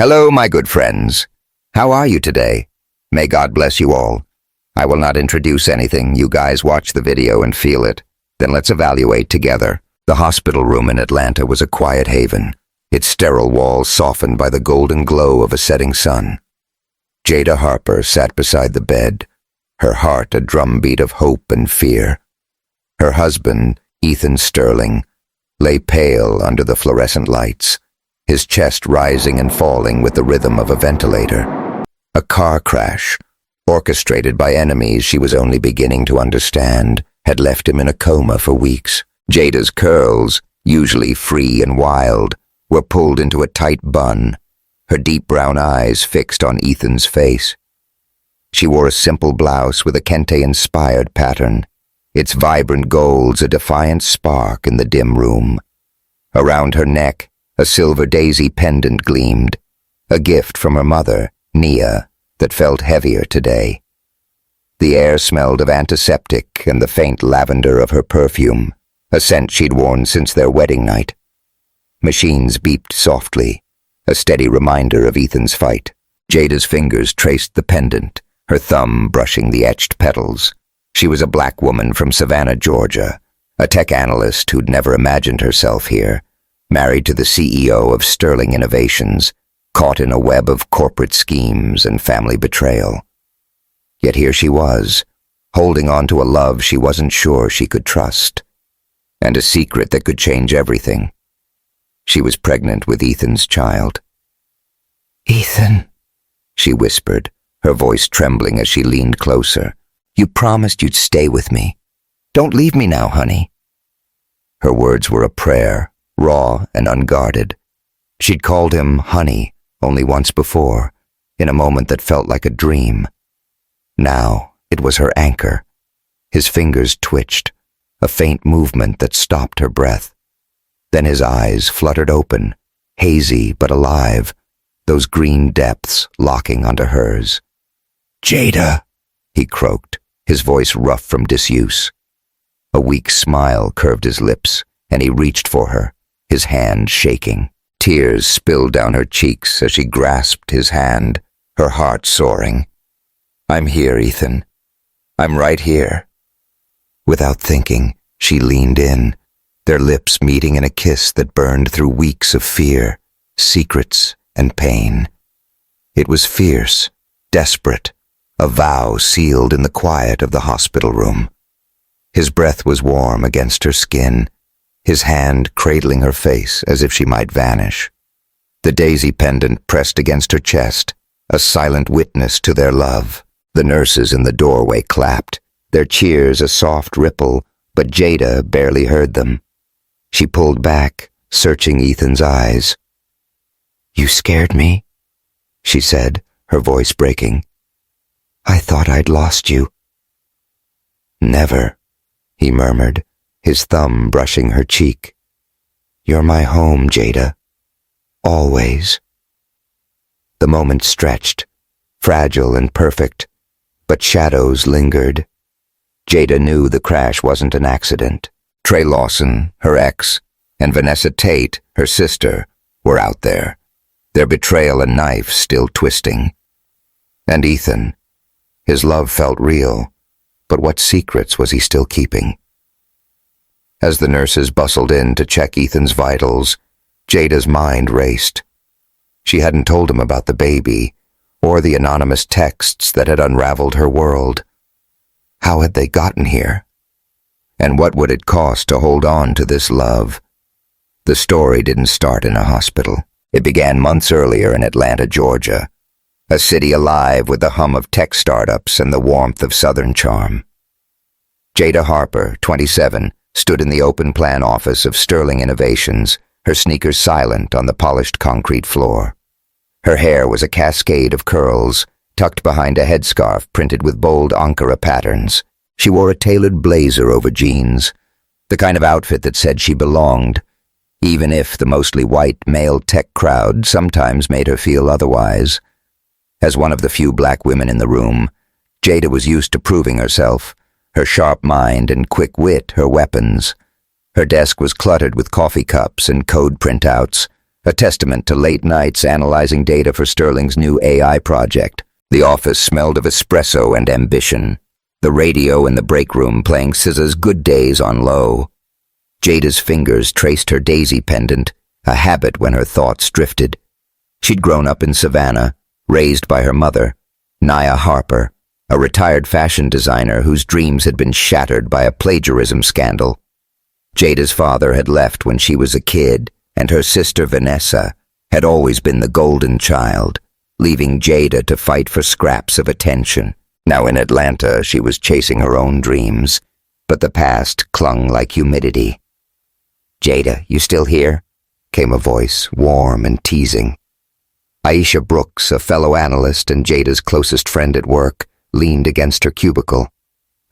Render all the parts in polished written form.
Hello, my good friends. How are you today? May God bless you all. I will not introduce anything. You guys watch the video and feel it. Then let's evaluate together. The hospital room in Atlanta was a quiet haven, its sterile walls softened by the golden glow of a setting sun. Jada Harper sat beside the bed, her heart a drumbeat of hope and fear. Her husband, Ethan Sterling, lay pale under the fluorescent lights, his chest rising and falling with the rhythm of a ventilator. A car crash, orchestrated by enemies she was only beginning to understand, had left him in a coma for weeks. Jada's curls, usually free and wild, were pulled into a tight bun, her deep brown eyes fixed on Ethan's face. She wore a simple blouse with a kente-inspired pattern, its vibrant golds a defiant spark in the dim room. Around her neck, a silver daisy pendant gleamed, a gift from her mother, Nia, that felt heavier today. The air smelled of antiseptic and the faint lavender of her perfume, a scent she'd worn since their wedding night. Machines beeped softly, a steady reminder of Ethan's fight. Jada's fingers traced the pendant, her thumb brushing the etched petals. She was a black woman from Savannah, Georgia, a tech analyst who'd never imagined herself here, married to the CEO of Sterling Innovations, caught in a web of corporate schemes and family betrayal. Yet here she was, holding on to a love she wasn't sure she could trust, and a secret that could change everything. She was pregnant with Ethan's child. "Ethan," she whispered, her voice trembling as she leaned closer. "You promised you'd stay with me. Don't leave me now, honey." Her words were a prayer, raw and unguarded. She'd called him honey only once before, in a moment that felt like a dream. Now it was her anchor. His fingers twitched, a faint movement that stopped her breath. Then his eyes fluttered open, hazy but alive, those green depths locking onto hers. "Jada," he croaked, his voice rough from disuse. A weak smile curved his lips, and he reached for her, his hand shaking. Tears spilled down her cheeks as she grasped his hand, her heart soaring. "I'm here, Ethan. I'm right here." Without thinking, she leaned in, their lips meeting in a kiss that burned through weeks of fear, secrets, and pain. It was fierce, desperate, a vow sealed in the quiet of the hospital room. His breath was warm against her skin, his hand cradling her face as if she might vanish. The daisy pendant pressed against her chest, a silent witness to their love. The nurses in the doorway clapped, their cheers a soft ripple, but Jada barely heard them. She pulled back, searching Ethan's eyes. "You scared me," she said, her voice breaking. "I thought I'd lost you." "Never," he murmured, his thumb brushing her cheek. "You're my home, Jada. Always." The moment stretched, fragile and perfect, but shadows lingered. Jada knew the crash wasn't an accident. Trey Lawson, her ex, and Vanessa Tate, her sister, were out there, their betrayal and knife still twisting. And Ethan, his love felt real, but what secrets was he still keeping? As the nurses bustled in to check Ethan's vitals, Jada's mind raced. She hadn't told him about the baby, or the anonymous texts that had unraveled her world. How had they gotten here? And what would it cost to hold on to this love? The story didn't start in a hospital. It began months earlier in Atlanta, Georgia, a city alive with the hum of tech startups and the warmth of Southern charm. Jada Harper, 27, stood in the open-plan office of Sterling Innovations, her sneakers silent on the polished concrete floor. Her hair was a cascade of curls, tucked behind a headscarf printed with bold Ankara patterns. She wore a tailored blazer over jeans, the kind of outfit that said she belonged, even if the mostly white male tech crowd sometimes made her feel otherwise. As one of the few black women in the room, Jada was used to proving herself, her sharp mind and quick wit her weapons. Her desk was cluttered with coffee cups and code printouts, a testament to late nights analyzing data for Sterling's new AI project. The office smelled of espresso and ambition, the radio in the break room playing SZA's Good Days on low. Jada's fingers traced her daisy pendant, a habit when her thoughts drifted. She'd grown up in Savannah, raised by her mother, Jada Harper, a retired fashion designer whose dreams had been shattered by a plagiarism scandal. Jada's father had left when she was a kid, and her sister Vanessa had always been the golden child, leaving Jada to fight for scraps of attention. Now in Atlanta, she was chasing her own dreams, but the past clung like humidity. "Jada, you still here?" came a voice, warm and teasing. Aisha Brooks, a fellow analyst and Jada's closest friend at work, leaned against her cubicle.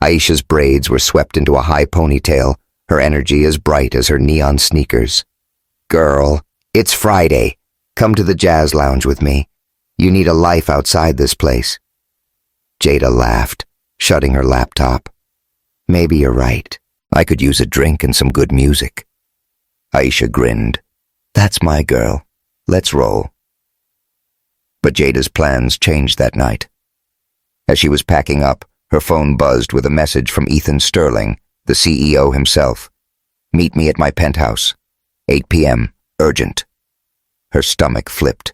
Aisha's braids were swept into a high ponytail, her energy as bright as her neon sneakers. "Girl, it's Friday. Come to the jazz lounge with me. You need a life outside this place." Jada laughed, shutting her laptop. "Maybe you're right. I could use a drink and some good music." Aisha grinned. "That's my girl. Let's roll." But Jada's plans changed that night. As she was packing up, her phone buzzed with a message from Ethan Sterling, the CEO himself. "Meet me at my penthouse. 8 p.m. Urgent." Her stomach flipped.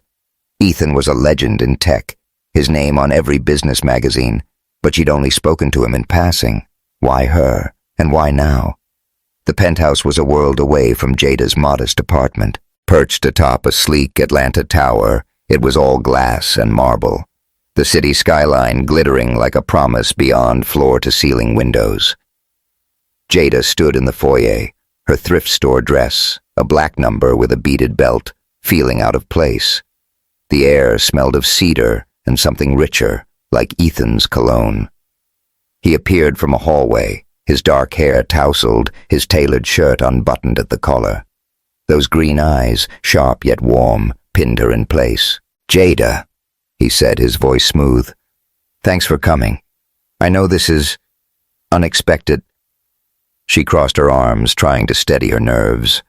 Ethan was a legend in tech, his name on every business magazine, but she'd only spoken to him in passing. Why her, and why now? The penthouse was a world away from Jada's modest apartment. Perched atop a sleek Atlanta tower, it was all glass and marble, the city skyline glittering like a promise beyond floor-to-ceiling windows. Jada stood in the foyer, her thrift store dress, a black number with a beaded belt, feeling out of place. The air smelled of cedar and something richer, like Ethan's cologne. He appeared from a hallway, his dark hair tousled, his tailored shirt unbuttoned at the collar. Those green eyes, sharp yet warm, pinned her in place. "Jada," he said, his voice smooth. "Thanks for coming. I know this is unexpected." She crossed her arms, trying to steady her nerves.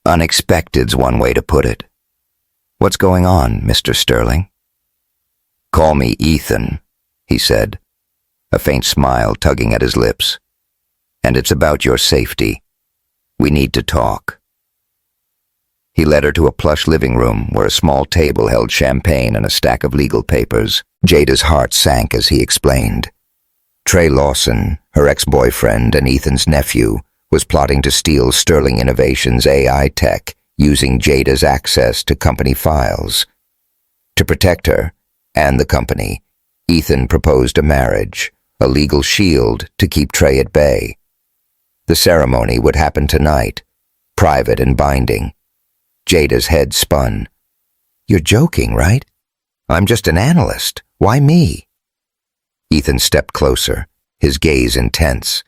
"Unexpected's one way to put it. What's going on, Mr. Sterling?" "Call me Ethan," he said, a faint smile tugging at his lips. "And it's about your safety. We need to talk." He led her to a plush living room where a small table held champagne and a stack of legal papers. Jada's heart sank as he explained. Trey Lawson, her ex-boyfriend and Ethan's nephew, was plotting to steal Sterling Innovations' AI tech using Jada's access to company files. To protect her, and the company, Ethan proposed a marriage, a legal shield to keep Trey at bay. The ceremony would happen tonight, private and binding. Jada's head spun. "You're joking, right? I'm just an analyst. Why me?" Ethan stepped closer, his gaze intense.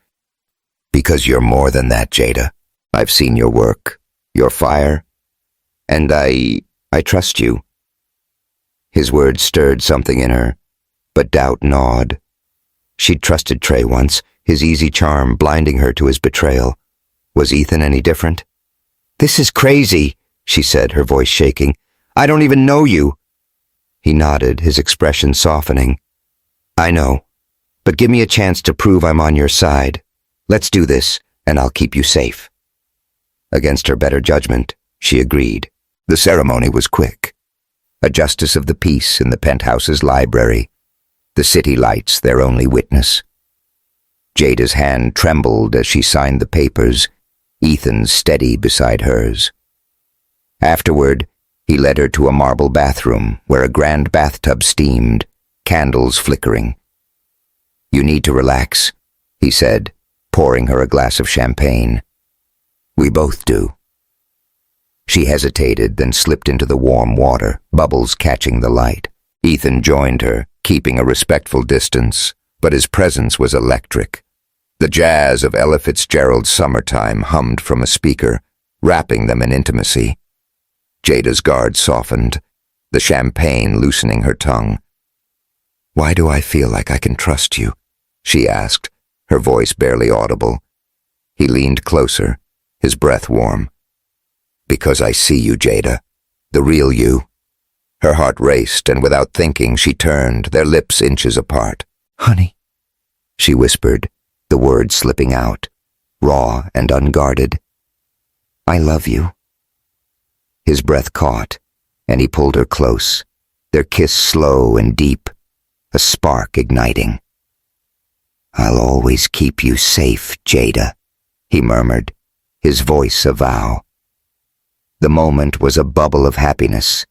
"Because you're more than that, Jada. I've seen your work, your fire, and I trust you." His words stirred something in her, but doubt gnawed. She'd trusted Trey once, his easy charm blinding her to his betrayal. Was Ethan any different? "This is crazy," she said, her voice shaking. "I don't even know you." He nodded, his expression softening. "I know, but give me a chance to prove I'm on your side. Let's do this, and I'll keep you safe." Against her better judgment, she agreed. The ceremony was quick. A justice of the peace in the penthouse's library, the city lights their only witness. Jada's hand trembled as she signed the papers, Ethan's steady beside hers. Afterward, he led her to a marble bathroom where a grand bathtub steamed, candles flickering. "You need to relax," he said, pouring her a glass of champagne. "We both do." She hesitated, then slipped into the warm water, bubbles catching the light. Ethan joined her, keeping a respectful distance, but his presence was electric. The jazz of Ella Fitzgerald's Summertime hummed from a speaker, wrapping them in intimacy. Jada's guard softened, the champagne loosening her tongue. "Why do I feel like I can trust you?" she asked, her voice barely audible. He leaned closer, his breath warm. Because I see you, Jada. The real you. Her heart raced, and without thinking, she turned, their lips inches apart. Honey, she whispered, the words slipping out, raw and unguarded. I love you. His breath caught, and he pulled her close, their kiss slow and deep, a spark igniting. I'll always keep you safe, Jada, he murmured, his voice a vow. The moment was a bubble of happiness,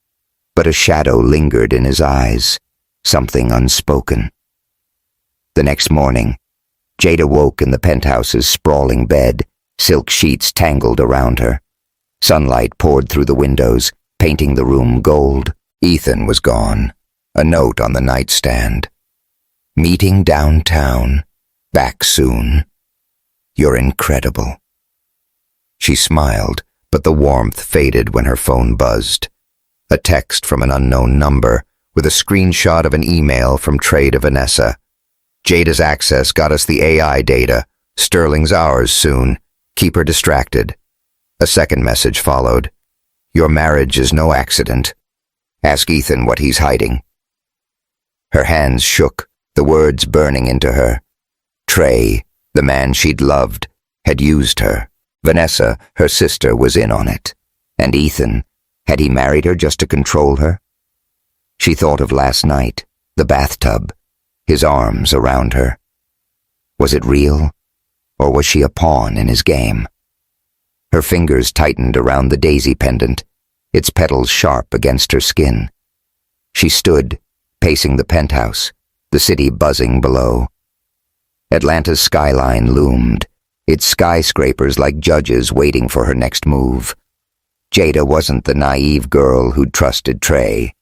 but a shadow lingered in his eyes, something unspoken. The next morning, Jada woke in the penthouse's sprawling bed, silk sheets tangled around her. Sunlight poured through the windows, painting the room gold. Ethan was gone, a note on the nightstand. Meeting downtown, back soon. You're incredible. She smiled, but the warmth faded when her phone buzzed. A text from an unknown number, with a screenshot of an email from Trey to Vanessa. Jada's access got us the AI data. Sterling's ours soon. Keep her distracted. A second message followed. Your marriage is no accident. Ask Ethan what he's hiding. Her hands shook, the words burning into her. Trey, the man she'd loved, had used her. Vanessa, her sister, was in on it. And Ethan, had he married her just to control her? She thought of last night, the bathtub, his arms around her. Was it real, or was she a pawn in his game? Her fingers tightened around the daisy pendant, its petals sharp against her skin. She stood, pacing the penthouse, the city buzzing below. Atlanta's skyline loomed, its skyscrapers like judges waiting for her next move. Jada wasn't the naive girl who'd trusted Trey.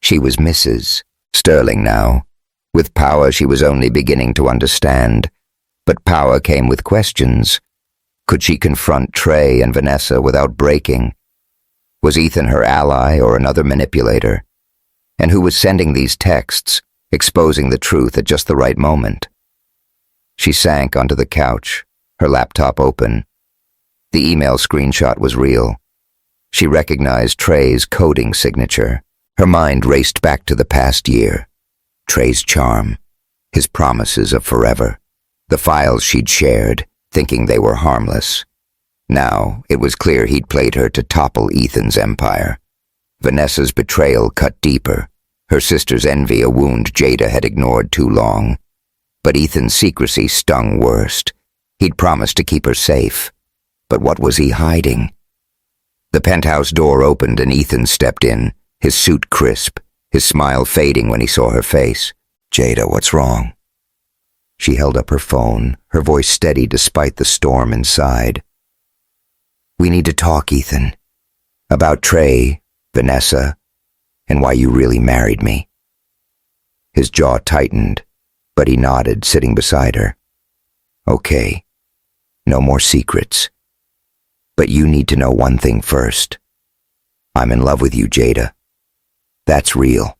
She was Mrs. Sterling now. With power she was only beginning to understand, but power came with questions. Could she confront Trey and Vanessa without breaking? Was Ethan her ally or another manipulator? And who was sending these texts, exposing the truth at just the right moment? She sank onto the couch, her laptop open. The email screenshot was real. She recognized Trey's coding signature. Her mind raced back to the past year. Trey's charm, his promises of forever, the files she'd shared, thinking they were harmless. Now, it was clear he'd played her to topple Ethan's empire. Vanessa's betrayal cut deeper, her sister's envy a wound Jada had ignored too long. But Ethan's secrecy stung worst. He'd promised to keep her safe. But what was he hiding? The penthouse door opened and Ethan stepped in, his suit crisp, his smile fading when he saw her face. Jada, what's wrong? She held up her phone, her voice steady despite the storm inside. We need to talk, Ethan. About Trey, Vanessa, and why you really married me. His jaw tightened, but he nodded, sitting beside her. Okay, no more secrets. But you need to know one thing first. I'm in love with you, Jada. That's real.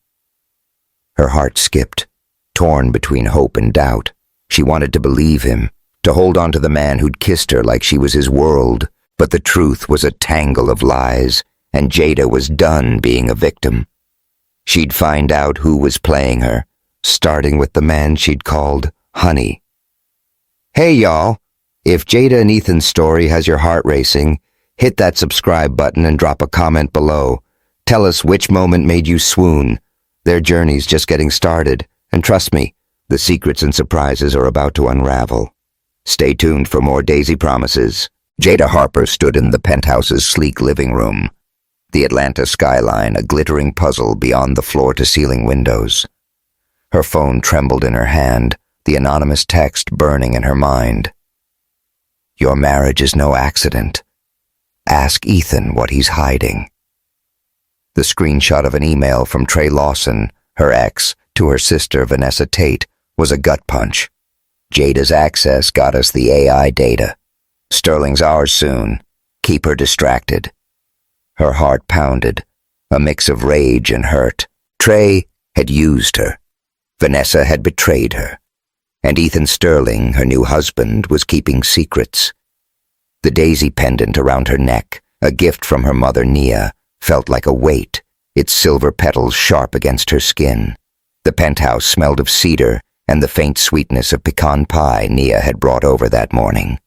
Her heart skipped, torn between hope and doubt. She wanted to believe him, to hold on to the man who'd kissed her like she was his world, but the truth was a tangle of lies, and Jada was done being a victim. She'd find out who was playing her, starting with the man she'd called Honey. Hey, y'all. If Jada and Ethan's story has your heart racing, hit that subscribe button and drop a comment below. Tell us which moment made you swoon. Their journey's just getting started, and trust me, the secrets and surprises are about to unravel. Stay tuned for more Daisy Promises. Jada Harper stood in the penthouse's sleek living room, the Atlanta skyline a glittering puzzle beyond the floor-to-ceiling windows. Her phone trembled in her hand, the anonymous text burning in her mind. Your marriage is no accident. Ask Ethan what he's hiding. The screenshot of an email from Trey Lawson, her ex, to her sister Vanessa Tate was a gut punch. Jada's access got us the AI data. Sterling's ours soon. Keep her distracted. Her heart pounded, a mix of rage and hurt. Trey had used her. Vanessa had betrayed her. And Ethan Sterling, her new husband, was keeping secrets. The daisy pendant around her neck, a gift from her mother Nia, felt like a weight, its silver petals sharp against her skin. The penthouse smelled of cedar and the faint sweetness of pecan pie Nia had brought over that morning.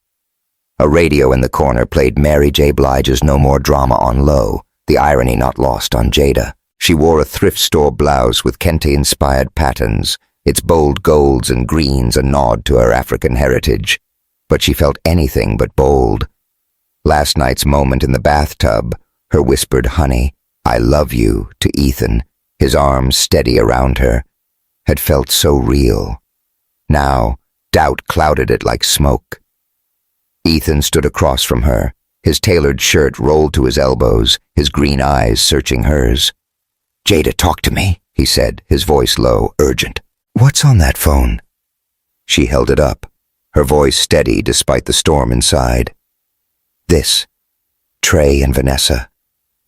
A radio in the corner played Mary J. Blige's No More Drama on low, the irony not lost on Jada. She wore a thrift store blouse with Kente-inspired patterns, its bold golds and greens a nod to her African heritage. But she felt anything but bold. Last night's moment in the bathtub, her whispered "Honey, I love you" to Ethan, his arms steady around her, had felt so real. Now, doubt clouded it like smoke. Ethan stood across from her, his tailored shirt rolled to his elbows, his green eyes searching hers. "Jada, talk to me," he said, his voice low, urgent. "What's on that phone?" She held it up, her voice steady despite the storm inside. "This. Trey and Vanessa.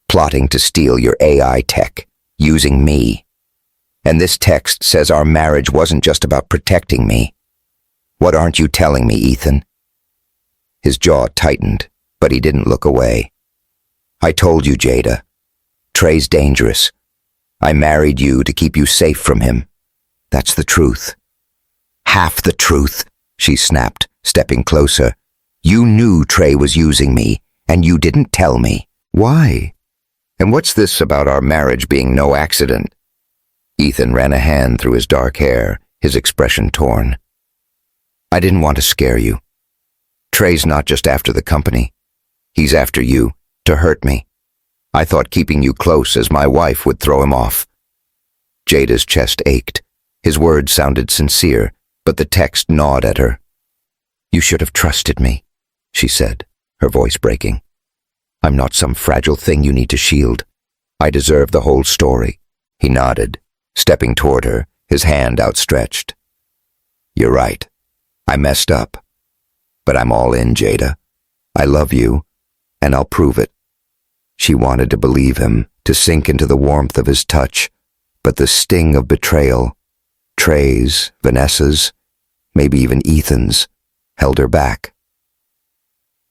Plotting to steal your AI tech, using me. And this text says our marriage wasn't just about protecting me. What aren't you telling me, Ethan?" His jaw tightened, but he didn't look away. "I told you, Jada. Trey's dangerous. I married you to keep you safe from him. That's the truth." "Half the truth," she snapped, stepping closer. "You knew Trey was using me, and you didn't tell me." "Why? And what's this about our marriage being no accident?" Ethan ran a hand through his dark hair, his expression torn. "I didn't want to scare you. Trey's not just after the company. He's after you, to hurt me. I thought keeping you close as my wife would throw him off." Jada's chest ached. His words sounded sincere, but the text gnawed at her. "You should have trusted me," she said, her voice breaking. "I'm not some fragile thing you need to shield. I deserve the whole story." He nodded, stepping toward her, his hand outstretched. "You're right. I messed up. But I'm all in, Jada. I love you, and I'll prove it." She wanted to believe him, to sink into the warmth of his touch, but the sting of betrayal, Trey's, Vanessa's, maybe even Ethan's, held her back.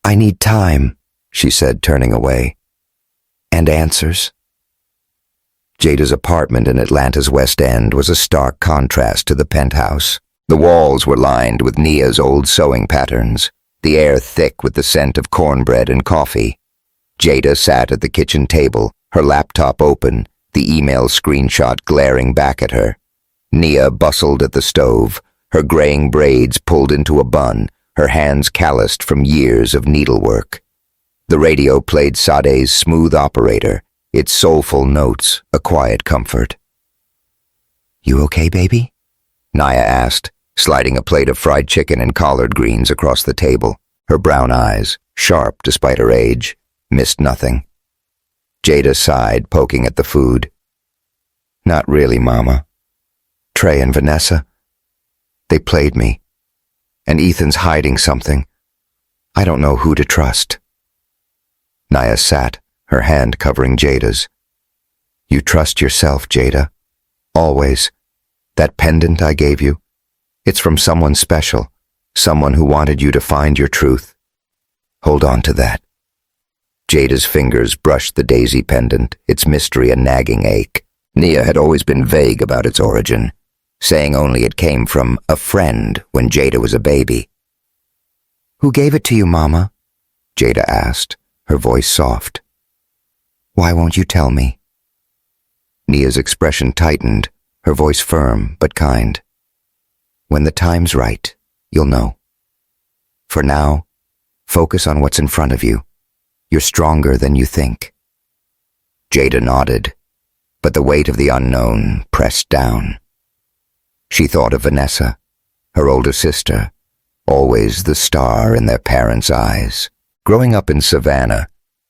"I need time," she said, turning away. "And answers." Jada's apartment in Atlanta's West End was a stark contrast to the penthouse. The walls were lined with Nia's old sewing patterns, the air thick with the scent of cornbread and coffee. Jada sat at the kitchen table, her laptop open, the email screenshot glaring back at her. Nia bustled at the stove, her graying braids pulled into a bun, her hands calloused from years of needlework. The radio played Sade's Smooth Operator, its soulful notes a quiet comfort. "You okay, baby?" Nia asked, sliding a plate of fried chicken and collard greens across the table. Her brown eyes, sharp despite her age, missed nothing. Jada sighed, poking at the food. "Not really, Mama. Trey and Vanessa, they played me. And Ethan's hiding something. I don't know who to trust." Nia sat, her hand covering Jada's. "You trust yourself, Jada. Always. That pendant I gave you, it's from someone special, someone who wanted you to find your truth. Hold on to that." Jada's fingers brushed the daisy pendant, its mystery a nagging ache. Nia had always been vague about its origin, saying only it came from a friend when Jada was a baby. "Who gave it to you, Mama?" Jada asked, her voice soft. "Why won't you tell me?" Nia's expression tightened, her voice firm but kind. "When the time's right, you'll know. For now, focus on what's in front of you. You're stronger than you think." Jada nodded, but the weight of the unknown pressed down. She thought of Vanessa, her older sister, always the star in their parents' eyes. Growing up in Savannah,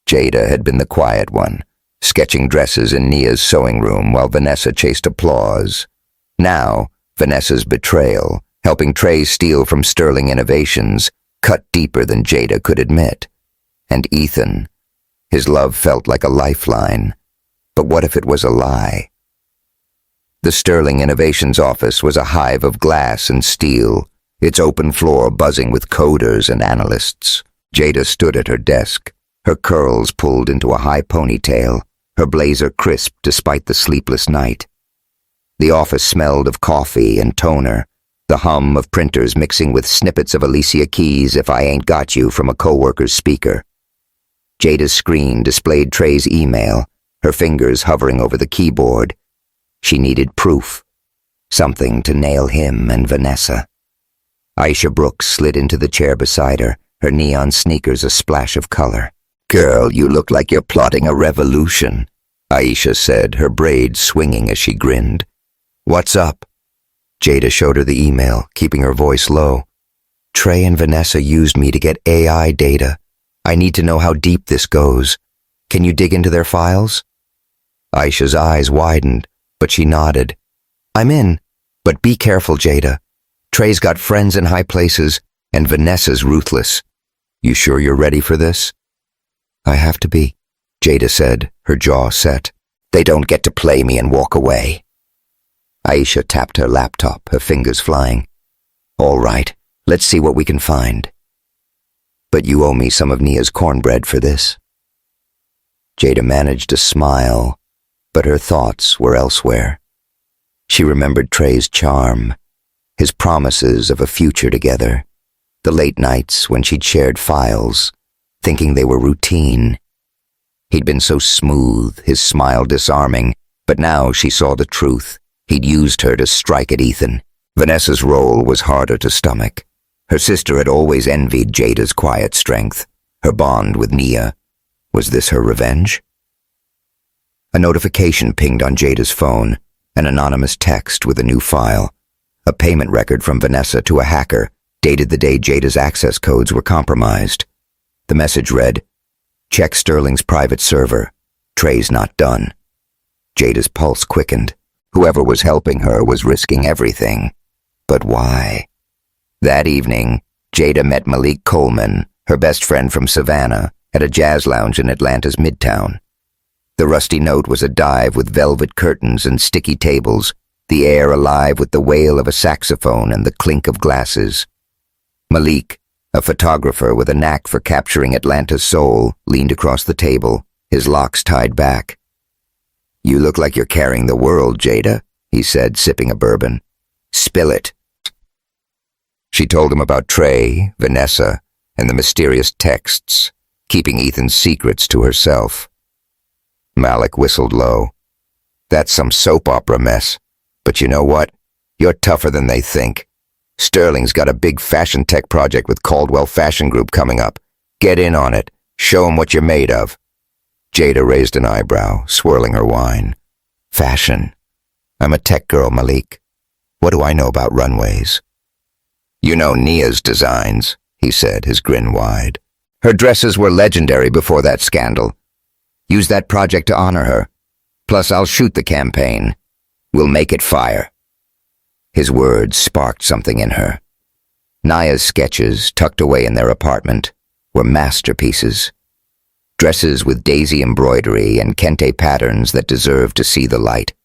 Jada had been the quiet one, sketching dresses in Nia's sewing room while Vanessa chased applause. Now, Vanessa's betrayal, helping Trey steal from Sterling Innovations, cut deeper than Jada could admit. And Ethan, his love felt like a lifeline. But what if it was a lie? The Sterling Innovations office was a hive of glass and steel, its open floor buzzing with coders and analysts. Jada stood at her desk, her curls pulled into a high ponytail, her blazer crisp despite the sleepless night. The office smelled of coffee and toner, the hum of printers mixing with snippets of Alicia Keys' If I Ain't Got You from a coworker's speaker. Jada's screen displayed Trey's email, her fingers hovering over the keyboard. She needed proof, something to nail him and Vanessa. Aisha Brooks slid into the chair beside her, her neon sneakers a splash of color. "Girl, you look like you're plotting a revolution," Aisha said, her braids swinging as she grinned. "What's up?" Jada showed her the email, keeping her voice low. "Trey and Vanessa used me to get AI data. I need to know how deep this goes. Can you dig into their files?" Aisha's eyes widened, but she nodded. "I'm in, but be careful, Jada. Trey's got friends in high places, and Vanessa's ruthless. You sure you're ready for this?" "I have to be," Jada said, her jaw set. "They don't get to play me and walk away." Aisha tapped her laptop, her fingers flying. "All right, let's see what we can find. But you owe me some of Nia's cornbread for this." Jada managed to smile, but her thoughts were elsewhere. She remembered Trey's charm, his promises of a future together, the late nights when she'd shared files, thinking they were routine. He'd been so smooth, his smile disarming, but now she saw the truth. He'd used her to strike at Ethan. Vanessa's role was harder to stomach. Her sister had always envied Jada's quiet strength, her bond with Nia. Was this her revenge? A notification pinged on Jada's phone, an anonymous text with a new file, a payment record from Vanessa to a hacker, dated the day Jada's access codes were compromised. The message read, "Check Sterling's private server. Trey's not done." Jada's pulse quickened. Whoever was helping her was risking everything. But why? That evening, Jada met Malik Coleman, her best friend from Savannah, at a jazz lounge in Atlanta's Midtown. The rusty note was a dive with velvet curtains and sticky tables, the air alive with the wail of a saxophone and the clink of glasses. Malik, a photographer with a knack for capturing Atlanta's soul, leaned across the table, his locks tied back. "You look like you're carrying the world, Jada," he said, sipping a bourbon. "Spill it." She told him about Trey, Vanessa, and the mysterious texts, keeping Ethan's secrets to herself. Malik whistled low. "That's some soap opera mess. But you know what? You're tougher than they think. Sterling's got a big fashion tech project with Caldwell Fashion Group coming up. Get in on it. Show 'em what you're made of." Jada raised an eyebrow, swirling her wine. "Fashion? I'm a tech girl, Malik. What do I know about runways?" "You know Nia's designs," he said, his grin wide. "Her dresses were legendary before that scandal. Use that project to honor her. Plus, I'll shoot the campaign. We'll make it fire." His words sparked something in her. Nia's sketches, tucked away in their apartment, were masterpieces. Dresses with daisy embroidery and kente patterns that deserved to see the light.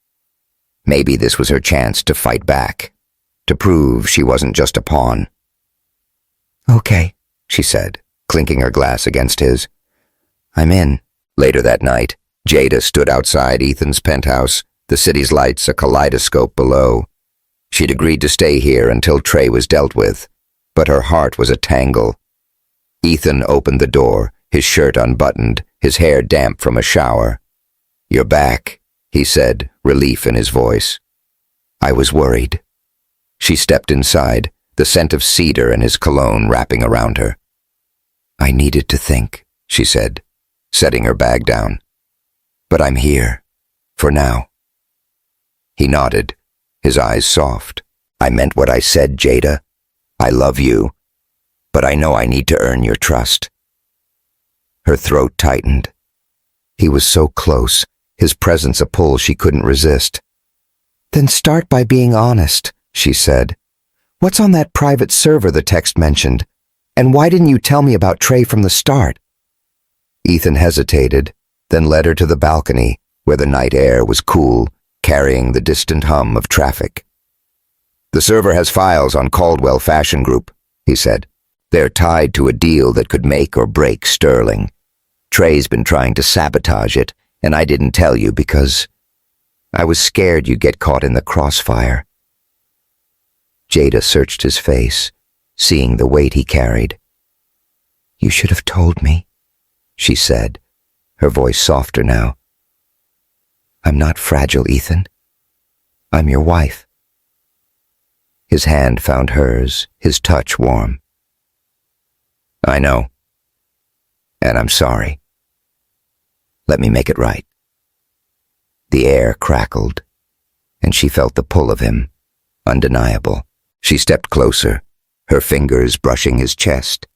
Maybe this was her chance to fight back, to prove she wasn't just a pawn. "Okay," she said, clinking her glass against his. "I'm in." Later that night, Jada stood outside Ethan's penthouse, the city's lights a kaleidoscope below. She'd agreed to stay here until Trey was dealt with, but her heart was a tangle. Ethan opened the door, his shirt unbuttoned, his hair damp from a shower. "You're back," he said, relief in his voice. "I was worried." She stepped inside, the scent of cedar and his cologne wrapping around her. "I needed to think," she said, setting her bag down. "But I'm here, for now." He nodded, his eyes soft. "I meant what I said, Jada. I love you, but I know I need to earn your trust." Her throat tightened. He was so close, his presence a pull she couldn't resist. "Then start by being honest," she said. "What's on that private server the text mentioned? And why didn't you tell me about Trey from the start?" Ethan hesitated, then led her to the balcony, where the night air was cool, carrying the distant hum of traffic. "The server has files on Caldwell Fashion Group," he said. "They're tied to a deal that could make or break Sterling. Trey's been trying to sabotage it, and I didn't tell you because I was scared you'd get caught in the crossfire." Jada searched his face, seeing the weight he carried. "You should have told me," she said, her voice softer now. "I'm not fragile, Ethan. I'm your wife." His hand found hers, his touch warm. "I know. And I'm sorry. Let me make it right." The air crackled, and she felt the pull of him, undeniable. She stepped closer, her fingers brushing his chest.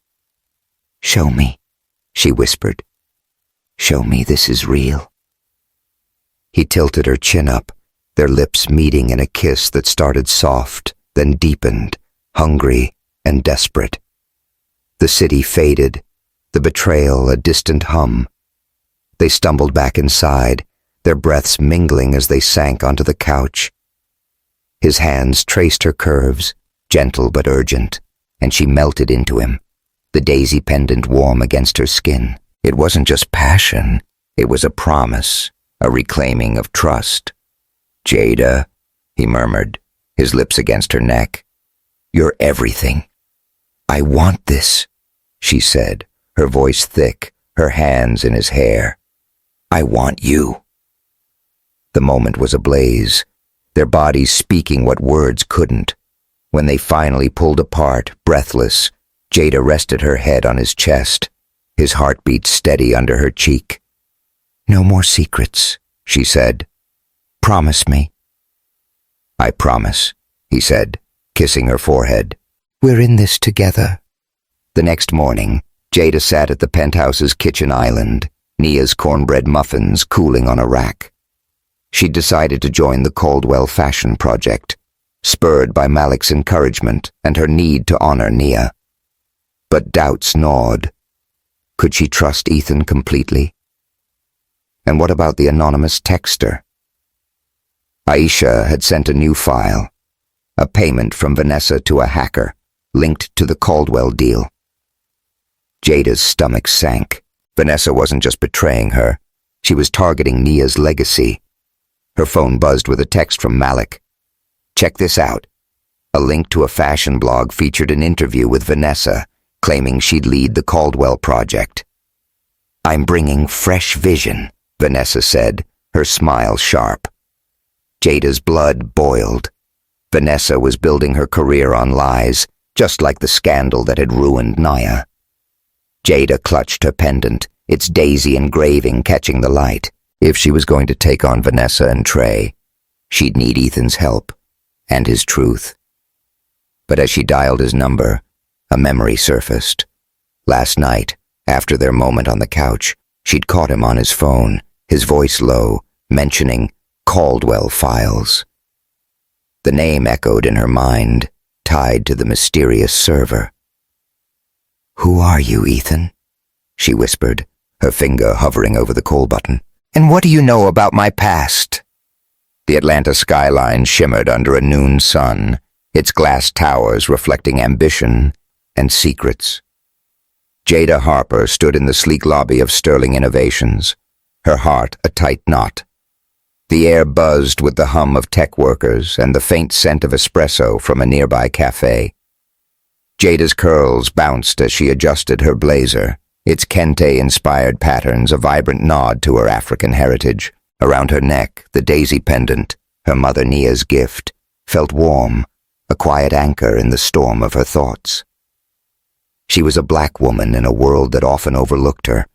"Show me," she whispered. "Show me this is real." He tilted her chin up, their lips meeting in a kiss that started soft, then deepened, hungry and desperate. The city faded, the betrayal a distant hum. They stumbled back inside, their breaths mingling as they sank onto the couch. His hands traced her curves, gentle but urgent, and she melted into him, the daisy pendant warm against her skin. It wasn't just passion, it was a promise, a reclaiming of trust. "Jada," he murmured, his lips against her neck. "You're everything." "I want this," she said, her voice thick, her hands in his hair. "I want you." The moment was ablaze, their bodies speaking what words couldn't. When they finally pulled apart, breathless, Jada rested her head on his chest, his heartbeat steady under her cheek. "No more secrets," she said. "Promise me." "I promise," he said, kissing her forehead. "We're in this together." The next morning, Jada sat at the penthouse's kitchen island, Nia's cornbread muffins cooling on a rack. She'd decided to join the Caldwell fashion project, spurred by Malik's encouragement and her need to honor Nia. But doubts gnawed. Could she trust Ethan completely? And what about the anonymous texter? Aisha had sent a new file, a payment from Vanessa to a hacker, linked to the Caldwell deal. Jada's stomach sank. Vanessa wasn't just betraying her, she was targeting Nia's legacy. Her phone buzzed with a text from Malik. "Check this out." A link to a fashion blog featured an interview with Vanessa, claiming she'd lead the Caldwell project. "I'm bringing fresh vision," Vanessa said, her smile sharp. Jada's blood boiled. Vanessa was building her career on lies, just like the scandal that had ruined Nia. Jada clutched her pendant, its daisy engraving catching the light. If she was going to take on Vanessa and Trey, she'd need Ethan's help, and his truth. But as she dialed his number, a memory surfaced. Last night, after their moment on the couch, she'd caught him on his phone, his voice low, mentioning Caldwell files. The name echoed in her mind, tied to the mysterious server. "Who are you, Ethan?" she whispered, her finger hovering over the call button. "And what do you know about my past?" The Atlanta skyline shimmered under a noon sun, its glass towers reflecting ambition and secrets. Jada Harper stood in the sleek lobby of Sterling Innovations, her heart a tight knot. The air buzzed with the hum of tech workers and the faint scent of espresso from a nearby cafe. Jada's curls bounced as she adjusted her blazer, its kente-inspired patterns a vibrant nod to her African heritage. Around her neck, the daisy pendant, her mother Nia's gift, felt warm, a quiet anchor in the storm of her thoughts. She was a black woman in a world that often overlooked her,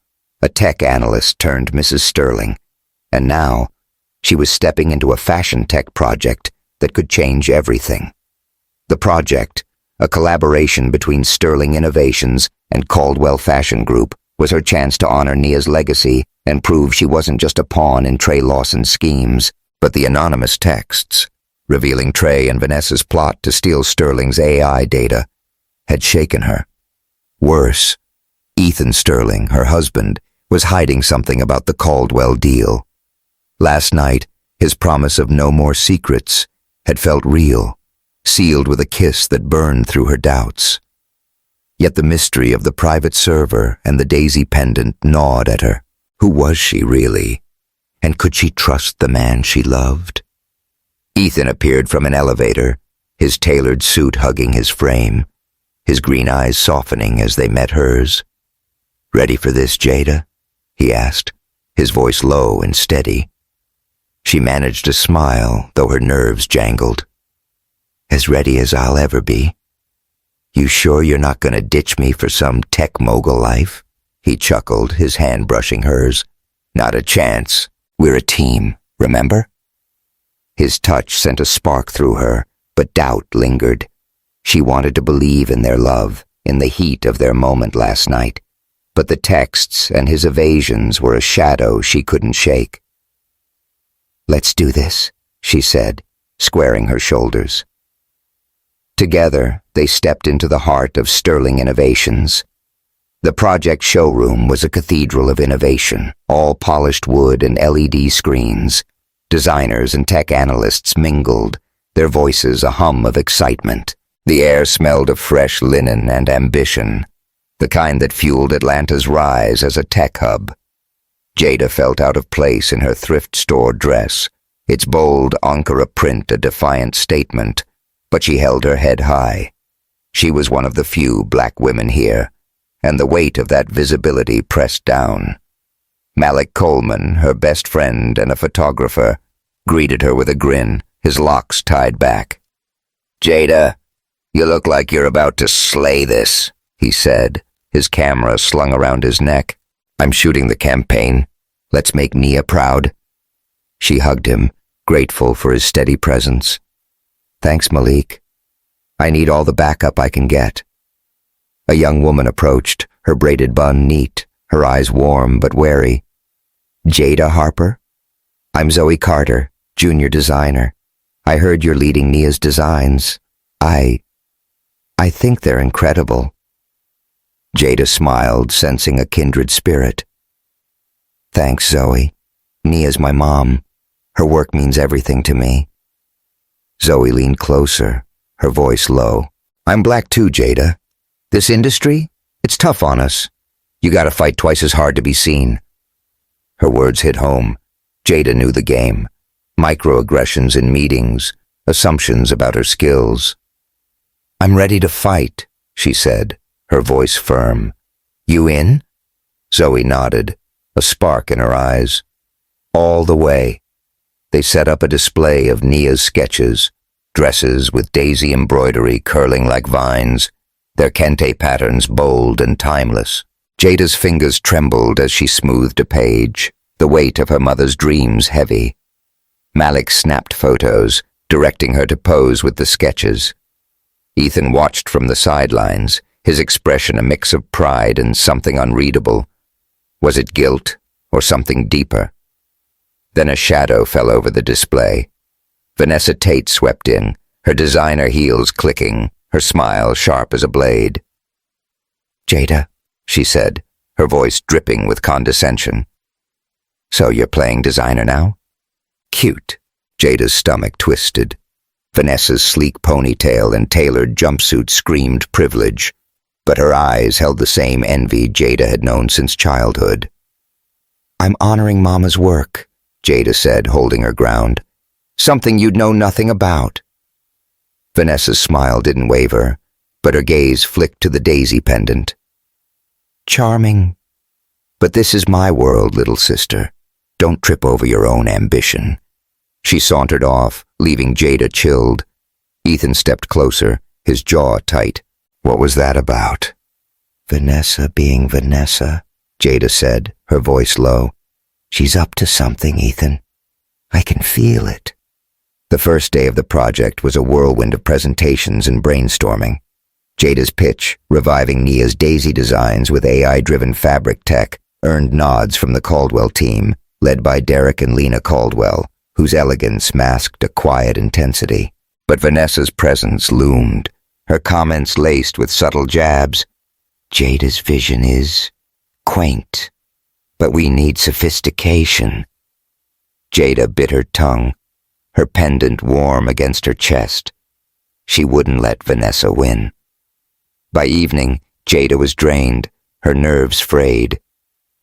a tech analyst turned Mrs. Sterling, and now she was stepping into a fashion tech project that could change everything. The project, a collaboration between Sterling Innovations and Caldwell Fashion Group, was her chance to honor Nia's legacy and prove she wasn't just a pawn in Trey Lawson's schemes. But the anonymous texts, revealing Trey and Vanessa's plot to steal Sterling's AI data, had shaken her. Worse, Ethan Sterling, her husband, was hiding something about the Caldwell deal. Last night, his promise of no more secrets had felt real, sealed with a kiss that burned through her doubts. Yet the mystery of the private server and the daisy pendant gnawed at her. Who was she really? And could she trust the man she loved? Ethan appeared from an elevator, his tailored suit hugging his frame, his green eyes softening as they met hers. "Ready for this, Jada?" he asked, his voice low and steady. She managed to smile, though her nerves jangled. "As ready as I'll ever be." "You sure you're not going to ditch me for some tech mogul life?" He chuckled, his hand brushing hers. "Not a chance. We're a team, remember?" His touch sent a spark through her, but doubt lingered. She wanted to believe in their love, in the heat of their moment last night, but the texts and his evasions were a shadow she couldn't shake. "Let's do this," she said, squaring her shoulders. Together, they stepped into the heart of Sterling Innovations. The project showroom was a cathedral of innovation, all polished wood and LED screens. Designers and tech analysts mingled, their voices a hum of excitement. The air smelled of fresh linen and ambition, the kind that fueled Atlanta's rise as a tech hub. Jada felt out of place in her thrift store dress, its bold Ankara print a defiant statement, but she held her head high. She was one of the few black women here, and the weight of that visibility pressed down. Malik Coleman, her best friend and a photographer, greeted her with a grin, his locks tied back. "Jada, you look like you're about to slay this," he said, his camera slung around his neck. "I'm shooting the campaign. Let's make Nia proud." She hugged him, grateful for his steady presence. "Thanks, Malik. I need all the backup I can get." A young woman approached, her braided bun neat, her eyes warm but wary. "Jada Harper? I'm Zoe Carter, junior designer. I heard you're leading Nia's designs. I think they're incredible." Jada smiled, sensing a kindred spirit. "Thanks, Zoe. Nia's my mom. Her work means everything to me." Zoe leaned closer, her voice low. "I'm black too, Jada. This industry, it's tough on us. You gotta fight twice as hard to be seen." Her words hit home. Jada knew the game. Microaggressions in meetings, assumptions about her skills. "I'm ready to fight," she said, her voice firm. "You in?" Zoe nodded, a spark in her eyes. All the way. They set up a display of Nia's sketches, dresses with daisy embroidery curling like vines, their kente patterns bold and timeless. Jada's fingers trembled as she smoothed a page, the weight of her mother's dreams heavy. Malik snapped photos, directing her to pose with the sketches. Ethan watched from the sidelines, his expression a mix of pride and something unreadable. Was it guilt or something deeper? Then a shadow fell over the display. Vanessa Tate swept in, her designer heels clicking, her smile sharp as a blade. "Jada," she said, her voice dripping with condescension. "So you're playing designer now?" "Cute." Jada's stomach twisted. Vanessa's sleek ponytail and tailored jumpsuit screamed privilege, but her eyes held the same envy Jada had known since childhood. "I'm honoring Mama's work," Jada said, holding her ground. "Something you'd know nothing about." Vanessa's smile didn't waver, but her gaze flicked to the daisy pendant. "Charming. But this is my world, little sister. Don't trip over your own ambition." She sauntered off, leaving Jada chilled. Ethan stepped closer, his jaw tight. "What was that about?" "Vanessa being Vanessa," Jada said, her voice low. "She's up to something, Ethan. I can feel it." The first day of the project was a whirlwind of presentations and brainstorming. Jada's pitch, reviving Nia's daisy designs with AI-driven fabric tech, earned nods from the Caldwell team, led by Derek and Lena Caldwell, whose elegance masked a quiet intensity. But Vanessa's presence loomed, her comments laced with subtle jabs. "Jada's vision is quaint, but we need sophistication." Jada bit her tongue, her pendant warm against her chest. She wouldn't let Vanessa win. By evening, Jada was drained, her nerves frayed.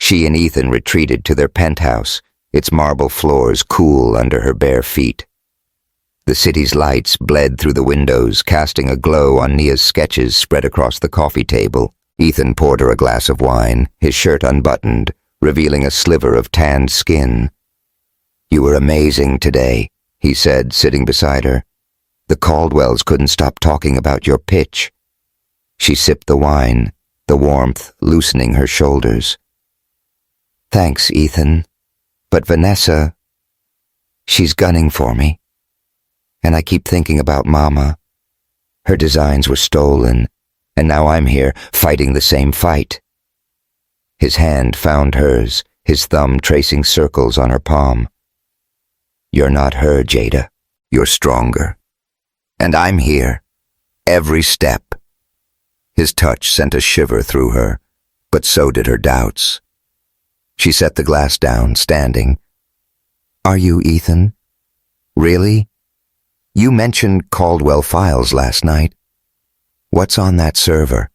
She and Ethan retreated to their penthouse, its marble floors cool under her bare feet. The city's lights bled through the windows, casting a glow on Nia's sketches spread across the coffee table. Ethan poured her a glass of wine, his shirt unbuttoned, revealing a sliver of tanned skin. "You were amazing today," he said, sitting beside her. "The Caldwells couldn't stop talking about your pitch." She sipped the wine, the warmth loosening her shoulders. "Thanks, Ethan. But Vanessa, she's gunning for me. And I keep thinking about Mama. Her designs were stolen, and now I'm here fighting the same fight." His hand found hers, his thumb tracing circles on her palm. "You're not her, Jada. You're stronger. And I'm here. Every step." His touch sent a shiver through her, but so did her doubts. She set the glass down, standing. "Are you Ethan? Really? You mentioned Caldwell files last night. What's on that server?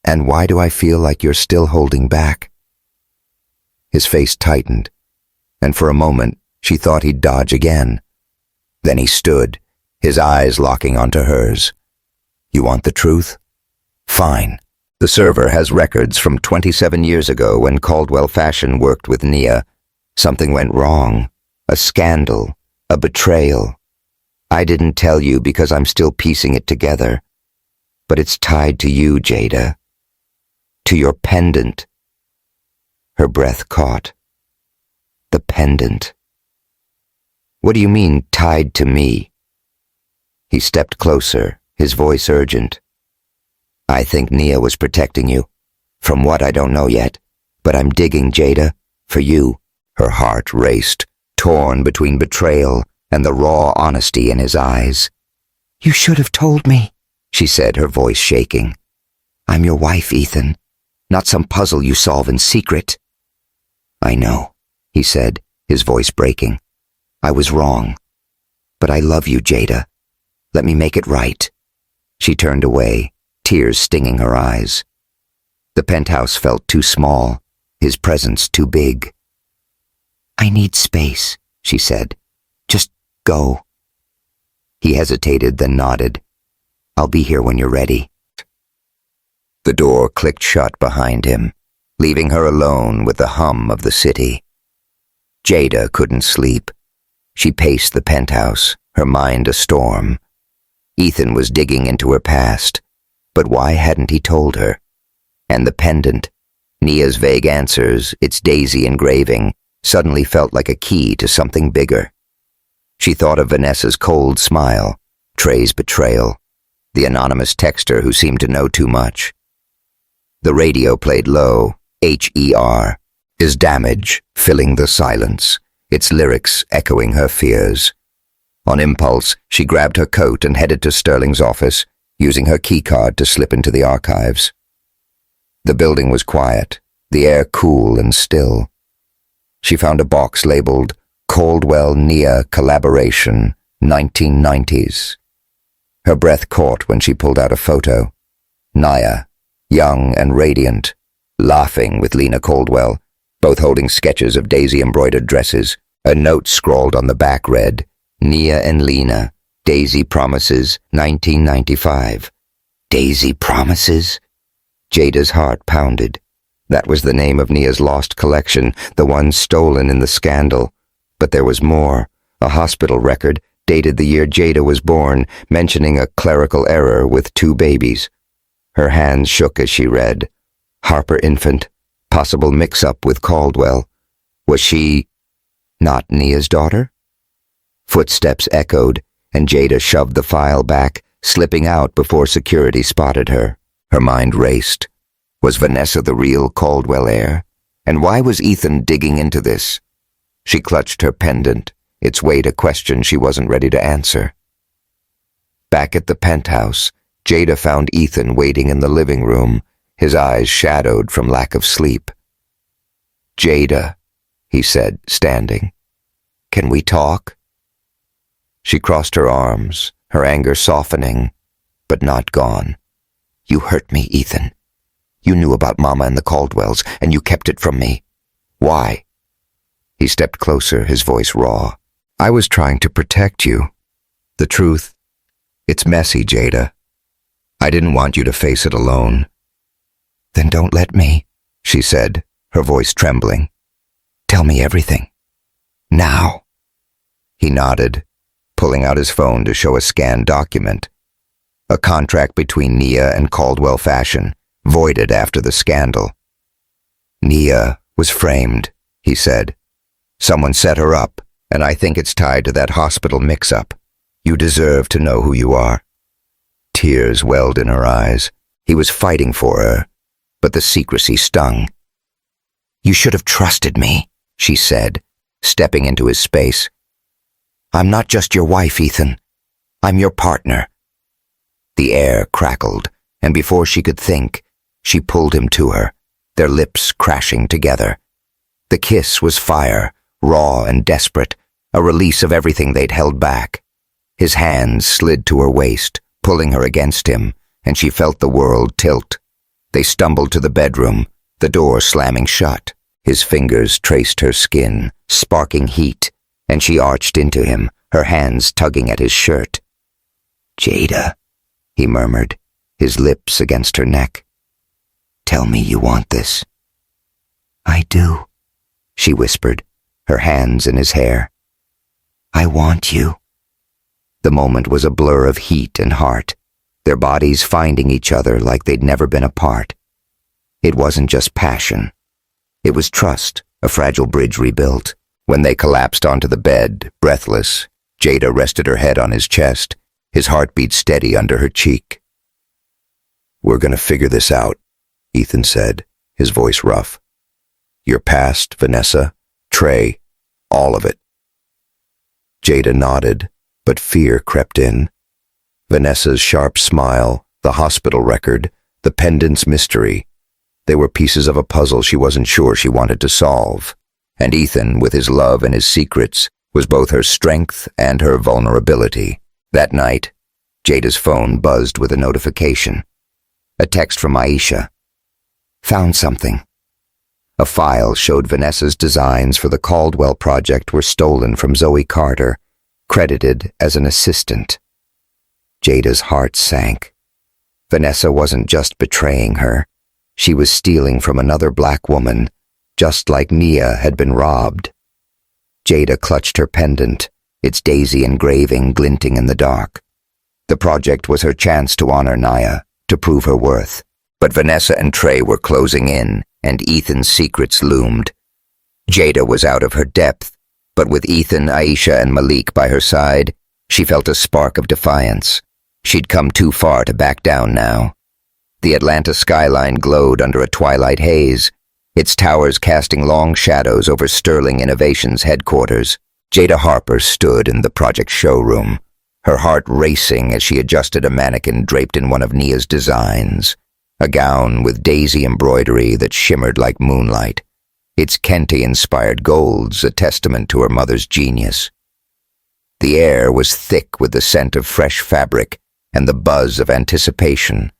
And why do I feel like you're still holding back?" His face tightened, and for a moment she thought he'd dodge again. Then he stood, his eyes locking onto hers. "You want the truth? Fine. The server has records from 27 years ago when Caldwell Fashion worked with Nia. Something went wrong. A scandal. A betrayal. I didn't tell you because I'm still piecing it together. But it's tied to you, Jada. To your pendant." Her breath caught. The pendant. "What do you mean, tied to me?" He stepped closer, his voice urgent. "I think Nia was protecting you. From what, I don't know yet. But I'm digging, Jada. For you." Her heart raced, torn between betrayal and the raw honesty in his eyes. "You should have told me," she said, her voice shaking. "I'm your wife, Ethan. Not some puzzle you solve in secret." "I know," he said, his voice breaking. "I was wrong. But I love you, Jada. Let me make it right." She turned away, tears stinging her eyes. The penthouse felt too small, his presence too big. "I need space," she said. "Just go." He hesitated, then nodded. "I'll be here when you're ready." The door clicked shut behind him, leaving her alone with the hum of the city. Jada couldn't sleep. She paced the penthouse, her mind a storm. Ethan was digging into her past, but why hadn't he told her? And the pendant, Nia's vague answers, its daisy engraving, suddenly felt like a key to something bigger. She thought of Vanessa's cold smile, Trey's betrayal, the anonymous texter who seemed to know too much. The radio played low, HER, is damage, filling the silence, its lyrics echoing her fears. On impulse, she grabbed her coat and headed to Sterling's office, using her keycard to slip into the archives. The building was quiet, the air cool and still. She found a box labeled Caldwell-Nia Collaboration, 1990s. Her breath caught when she pulled out a photo. Nia, young and radiant, laughing with Lena Caldwell, both holding sketches of daisy-embroidered dresses. A note scrawled on the back read, "Nia and Lena, Daisy Promises, 1995. Daisy Promises? Jada's heart pounded. That was the name of Nia's lost collection, the one stolen in the scandal. But there was more, a hospital record, dated the year Jada was born, mentioning a clerical error with 2 babies. Her hands shook as she read. Harper infant, possible mix-up with Caldwell. Was she not Nia's daughter? Footsteps echoed, and Jada shoved the file back, slipping out before security spotted her. Her mind raced. Was Vanessa the real Caldwell heir? And why was Ethan digging into this? She clutched her pendant, its weight a question she wasn't ready to answer. Back at the penthouse, Jada found Ethan waiting in the living room, his eyes shadowed from lack of sleep. "Jada," he said, standing. "Can we talk?" She crossed her arms, her anger softening, but not gone. "You hurt me, Ethan. You knew about Mama and the Caldwells, and you kept it from me. Why? He stepped closer, his voice raw. I was trying to protect you. The truth, it's messy, Jada. I didn't want you to face it alone. Then don't let me, she said, her voice trembling. Tell me everything. Now. He nodded, pulling out his phone to show a scanned document. A contract between Nia and Caldwell Fashion, voided after the scandal. Nia was framed, he said. Someone set her up, and I think it's tied to that hospital mix-up. You deserve to know who you are. Tears welled in her eyes. He was fighting for her, but the secrecy stung. You should have trusted me, she said, stepping into his space. I'm not just your wife, Ethan. I'm your partner. The air crackled, and before she could think, she pulled him to her, their lips crashing together. The kiss was fire, raw and desperate, a release of everything they'd held back. His hands slid to her waist, pulling her against him, and she felt the world tilt. They stumbled to the bedroom, the door slamming shut. His fingers traced her skin, sparking heat, and she arched into him, her hands tugging at his shirt. Jada, he murmured, his lips against her neck. Tell me you want this. I do, she whispered, her hands in his hair. I want you. The moment was a blur of heat and heart, their bodies finding each other like they'd never been apart. It wasn't just passion. It was trust, a fragile bridge rebuilt. When they collapsed onto the bed, breathless, Jada rested her head on his chest, his heartbeat steady under her cheek. We're gonna figure this out, Ethan said, his voice rough. Your past, Vanessa, Trey, all of it. Jada nodded, but fear crept in. Vanessa's sharp smile, the hospital record, the pendant's mystery. They were pieces of a puzzle she wasn't sure she wanted to solve. And Ethan, with his love and his secrets, was both her strength and her vulnerability. That night, Jada's phone buzzed with a notification. A text from Aisha. Found something. A file showed Vanessa's designs for the Caldwell project were stolen from Zoe Carter, credited as an assistant. Jada's heart sank. Vanessa wasn't just betraying her. She was stealing from another black woman, just like Nia had been robbed. Jada clutched her pendant, its daisy engraving glinting in the dark. The project was her chance to honor Nia, to prove her worth. But Vanessa and Trey were closing in, and Ethan's secrets loomed. Jada was out of her depth, but with Ethan, Aisha, and Malik by her side, she felt a spark of defiance. She'd come too far to back down now. The Atlanta skyline glowed under a twilight haze, its towers casting long shadows over Sterling Innovations' headquarters. Jada Harper stood in the project showroom, her heart racing as she adjusted a mannequin draped in one of Nia's designs, a gown with daisy embroidery that shimmered like moonlight, its Kente-inspired golds a testament to her mother's genius. The air was thick with the scent of fresh fabric and the buzz of anticipation,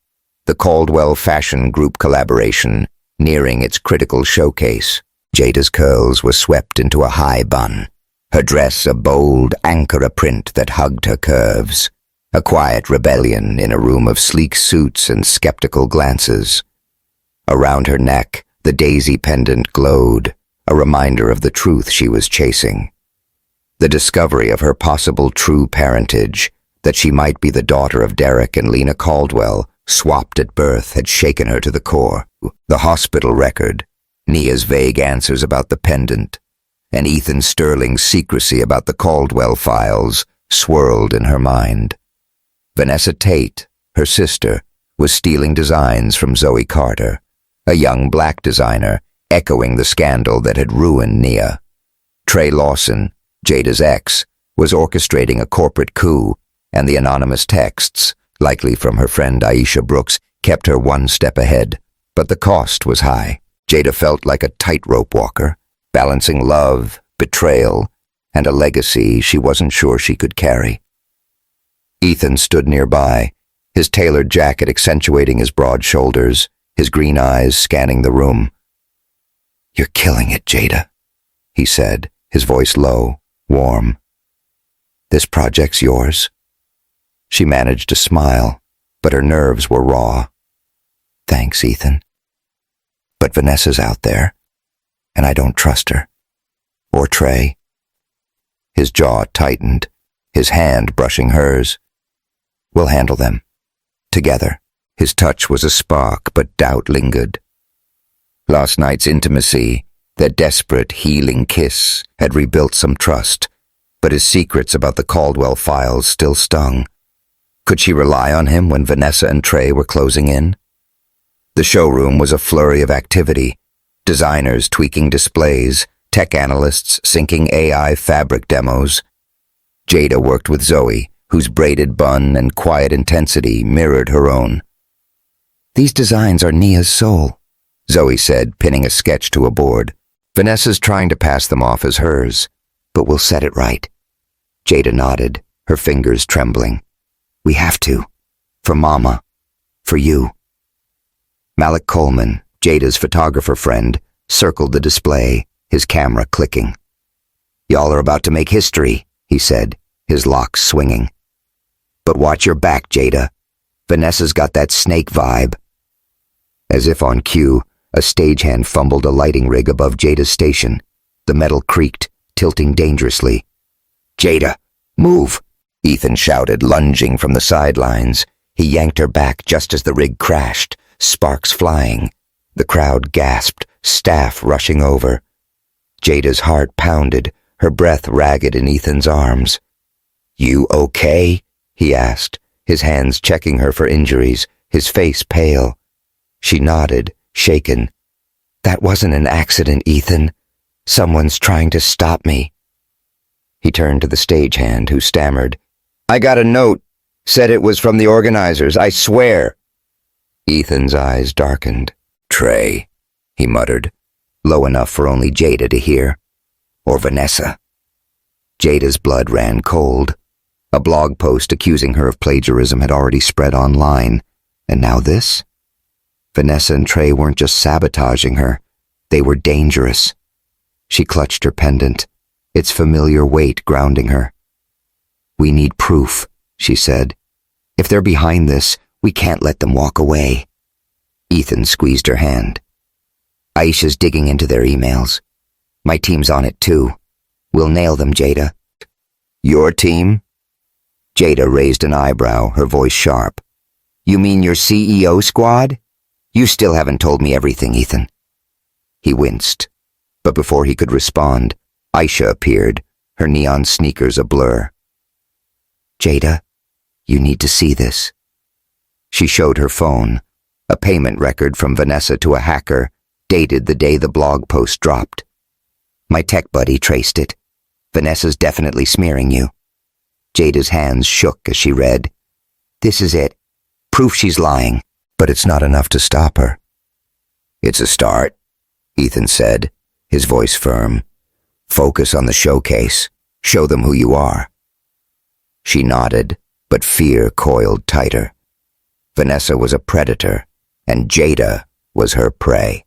the Caldwell Fashion Group collaboration nearing its critical showcase. Jada's curls were swept into a high bun, her dress a bold Ankara print that hugged her curves, a quiet rebellion in a room of sleek suits and skeptical glances. Around her neck, the daisy pendant glowed, a reminder of the truth she was chasing. The discovery of her possible true parentage, that she might be the daughter of Derek and Lena Caldwell, swapped at birth, had shaken her to the core. The hospital record, Nia's vague answers about the pendant, and Ethan Sterling's secrecy about the Caldwell files swirled in her mind. Vanessa Tate, her sister, was stealing designs from Zoe Carter, a young black designer, echoing the scandal that had ruined Nia. Trey Lawson, Jada's ex, was orchestrating a corporate coup, and the anonymous texts, likely from her friend Aisha Brooks, kept her one step ahead. But the cost was high. Jada felt like a tightrope walker, balancing love, betrayal, and a legacy she wasn't sure she could carry. Ethan stood nearby, his tailored jacket accentuating his broad shoulders, his green eyes scanning the room. "You're killing it, Jada," he said, his voice low, warm. "This project's yours?" She managed to smile, but her nerves were raw. "Thanks, Ethan. But Vanessa's out there, and I don't trust her. Or Trey." His jaw tightened, his hand brushing hers. "We'll handle them. Together." His touch was a spark, but doubt lingered. Last night's intimacy, their desperate, healing kiss, had rebuilt some trust, but his secrets about the Caldwell files still stung. Could she rely on him when Vanessa and Trey were closing in? The showroom was a flurry of activity, designers tweaking displays, tech analysts syncing AI fabric demos. Jada worked with Zoe, whose braided bun and quiet intensity mirrored her own. "These designs are Nia's soul," Zoe said, pinning a sketch to a board. "Vanessa's trying to pass them off as hers, but we'll set it right." Jada nodded, her fingers trembling. "We have to. For Mama. For you." Malik Coleman, Jada's photographer friend, circled the display, his camera clicking. "Y'all are about to make history," he said, his locks swinging. "But watch your back, Jada. Vanessa's got that snake vibe." As if on cue, a stagehand fumbled a lighting rig above Jada's station. The metal creaked, tilting dangerously. "Jada, move!" Ethan shouted, lunging from the sidelines. He yanked her back just as the rig crashed, sparks flying. The crowd gasped, staff rushing over. Jada's heart pounded, her breath ragged in Ethan's arms. "You okay?" he asked, his hands checking her for injuries, his face pale. She nodded, shaken. "That wasn't an accident, Ethan. Someone's trying to stop me." He turned to the stagehand, who stammered, "I got a note. Said it was from the organizers, I swear." Ethan's eyes darkened. "Trey," he muttered, low enough for only Jada to hear. "Or Vanessa." Jada's blood ran cold. A blog post accusing her of plagiarism had already spread online, and now this? Vanessa and Trey weren't just sabotaging her, they were dangerous. She clutched her pendant, its familiar weight grounding her. "We need proof," she said. "If they're behind this, we can't let them walk away." Ethan squeezed her hand. "Aisha's digging into their emails. My team's on it too. We'll nail them, Jada." "Your team?" Jada raised an eyebrow, her voice sharp. "You mean your CEO squad? You still haven't told me everything, Ethan." He winced, but before he could respond, Aisha appeared, her neon sneakers a blur. "Jada, you need to see this." She showed her phone, a payment record from Vanessa to a hacker, dated the day the blog post dropped. "My tech buddy traced it. Vanessa's definitely smearing you." Jada's hands shook as she read. "This is it. Proof she's lying." "But it's not enough to stop her." "It's a start," Ethan said, his voice firm. "Focus on the showcase. Show them who you are." She nodded, but fear coiled tighter. Vanessa was a predator, and Jada was her prey.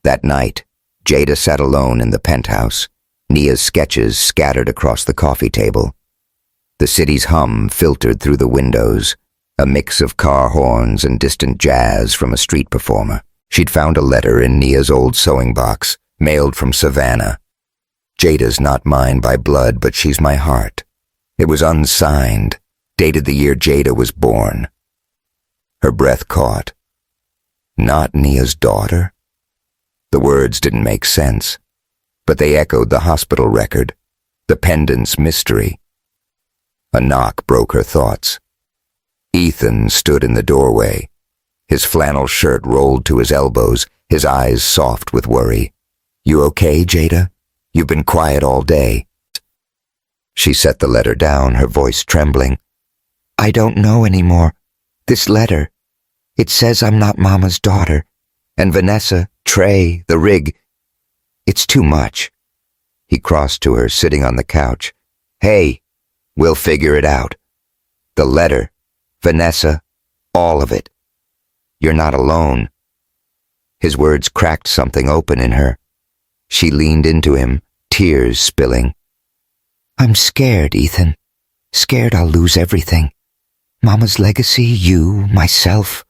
That night, Jada sat alone in the penthouse, Nia's sketches scattered across the coffee table. The city's hum filtered through the windows, a mix of car horns and distant jazz from a street performer. She'd found a letter in Nia's old sewing box, mailed from Savannah. "Jada's not mine by blood, but she's my heart." It was unsigned, dated the year Jada was born. Her breath caught. Not Nia's daughter? The words didn't make sense, but they echoed the hospital record, the pendant's mystery. A knock broke her thoughts. Ethan stood in the doorway, his flannel shirt rolled to his elbows, his eyes soft with worry. "You okay, Jada? You've been quiet all day." She set the letter down, her voice trembling. "I don't know anymore. This letter, it says I'm not Mama's daughter. And Vanessa, Trey, the rig. It's too much." He crossed to her, sitting on the couch. "Hey, we'll figure it out. The letter, Vanessa, all of it. You're not alone. His words cracked something open in her. She leaned into him, tears spilling. "I'm scared, Ethan. Scared I'll lose everything. Mama's legacy, you, myself."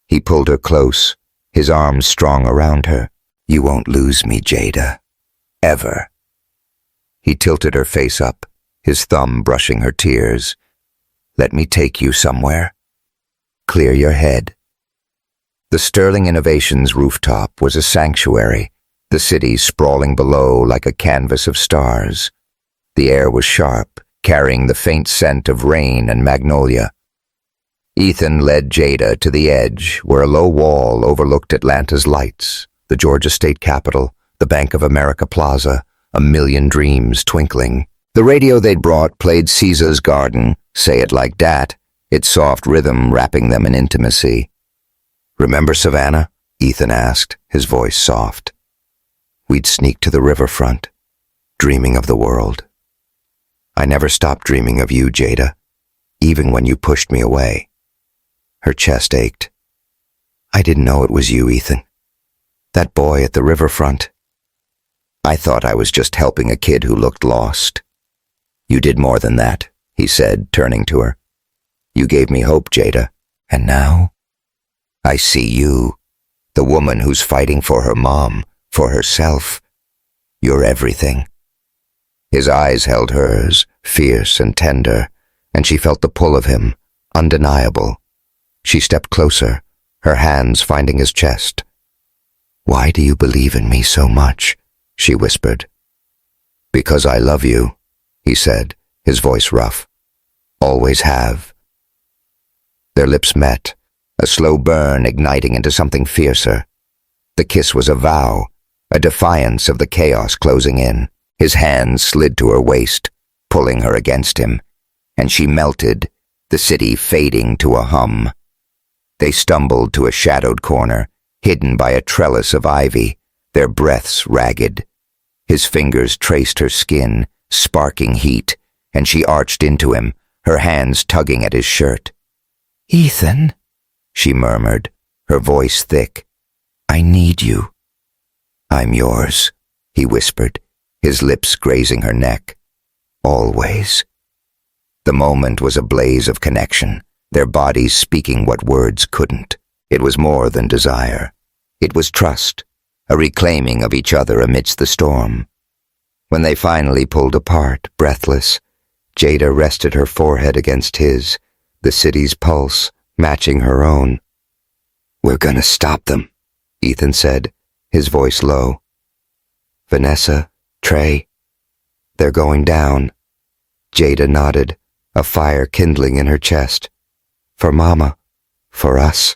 He pulled her close, his arms strong around her. "You won't lose me, Jada. Ever." He tilted her face up, his thumb brushing her tears. "Let me take you somewhere. Clear your head." The Sterling Innovations rooftop was a sanctuary, the city sprawling below like a canvas of stars. The air was sharp, carrying the faint scent of rain and magnolia. Ethan led Jada to the edge, where a low wall overlooked Atlanta's lights, the Georgia State Capitol, the Bank of America Plaza, a million dreams twinkling. The radio they'd brought played Caesar's Garden, Say It Like Dat, its soft rhythm wrapping them in intimacy. "Remember Savannah?" Ethan asked, his voice soft. "We'd sneak to the riverfront, dreaming of the world. I never stopped dreaming of you, Jada, even when you pushed me away." Her chest ached. "I didn't know it was you, Ethan. That boy at the riverfront. I thought I was just helping a kid who looked lost." "You did more than that," he said, turning to her. "You gave me hope, Jada. And now I see you, the woman who's fighting for her mom, for herself. You're everything." His eyes held hers, fierce and tender, and she felt the pull of him, undeniable. She stepped closer, her hands finding his chest. "Why do you believe in me so much?" she whispered. "Because I love you," he said, his voice rough. "Always have." Their lips met, a slow burn igniting into something fiercer. The kiss was a vow, a defiance of the chaos closing in. His hands slid to her waist, pulling her against him, and she melted, the city fading to a hum. They stumbled to a shadowed corner, hidden by a trellis of ivy, their breaths ragged. His fingers traced her skin, sparking heat, and she arched into him, her hands tugging at his shirt. "Ethan," she murmured, her voice thick. "I need you." "I'm yours," he whispered, his lips grazing her neck. "Always." The moment was a blaze of connection, their bodies speaking what words couldn't. It was more than desire. It was trust, a reclaiming of each other amidst the storm. When they finally pulled apart, breathless, Jada rested her forehead against his, the city's pulse matching her own. "We're gonna stop them," Ethan said, his voice low. "Vanessa, Trey, they're going down." Jada nodded, a fire kindling in her chest. "For Mama, for us."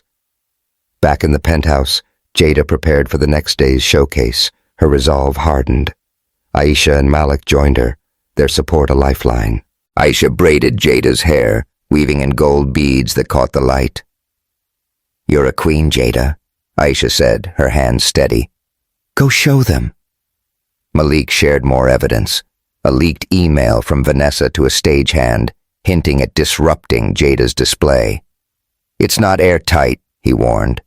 Back in the penthouse, Jada prepared for the next day's showcase, her resolve hardened. Aisha and Malik joined her, their support a lifeline. Aisha braided Jada's hair, weaving in gold beads that caught the light. "You're a queen, Jada," Aisha said, her hands steady. "Go show them." Malik shared more evidence, a leaked email from Vanessa to a stagehand, hinting at disrupting Jada's display. "It's not airtight," he warned,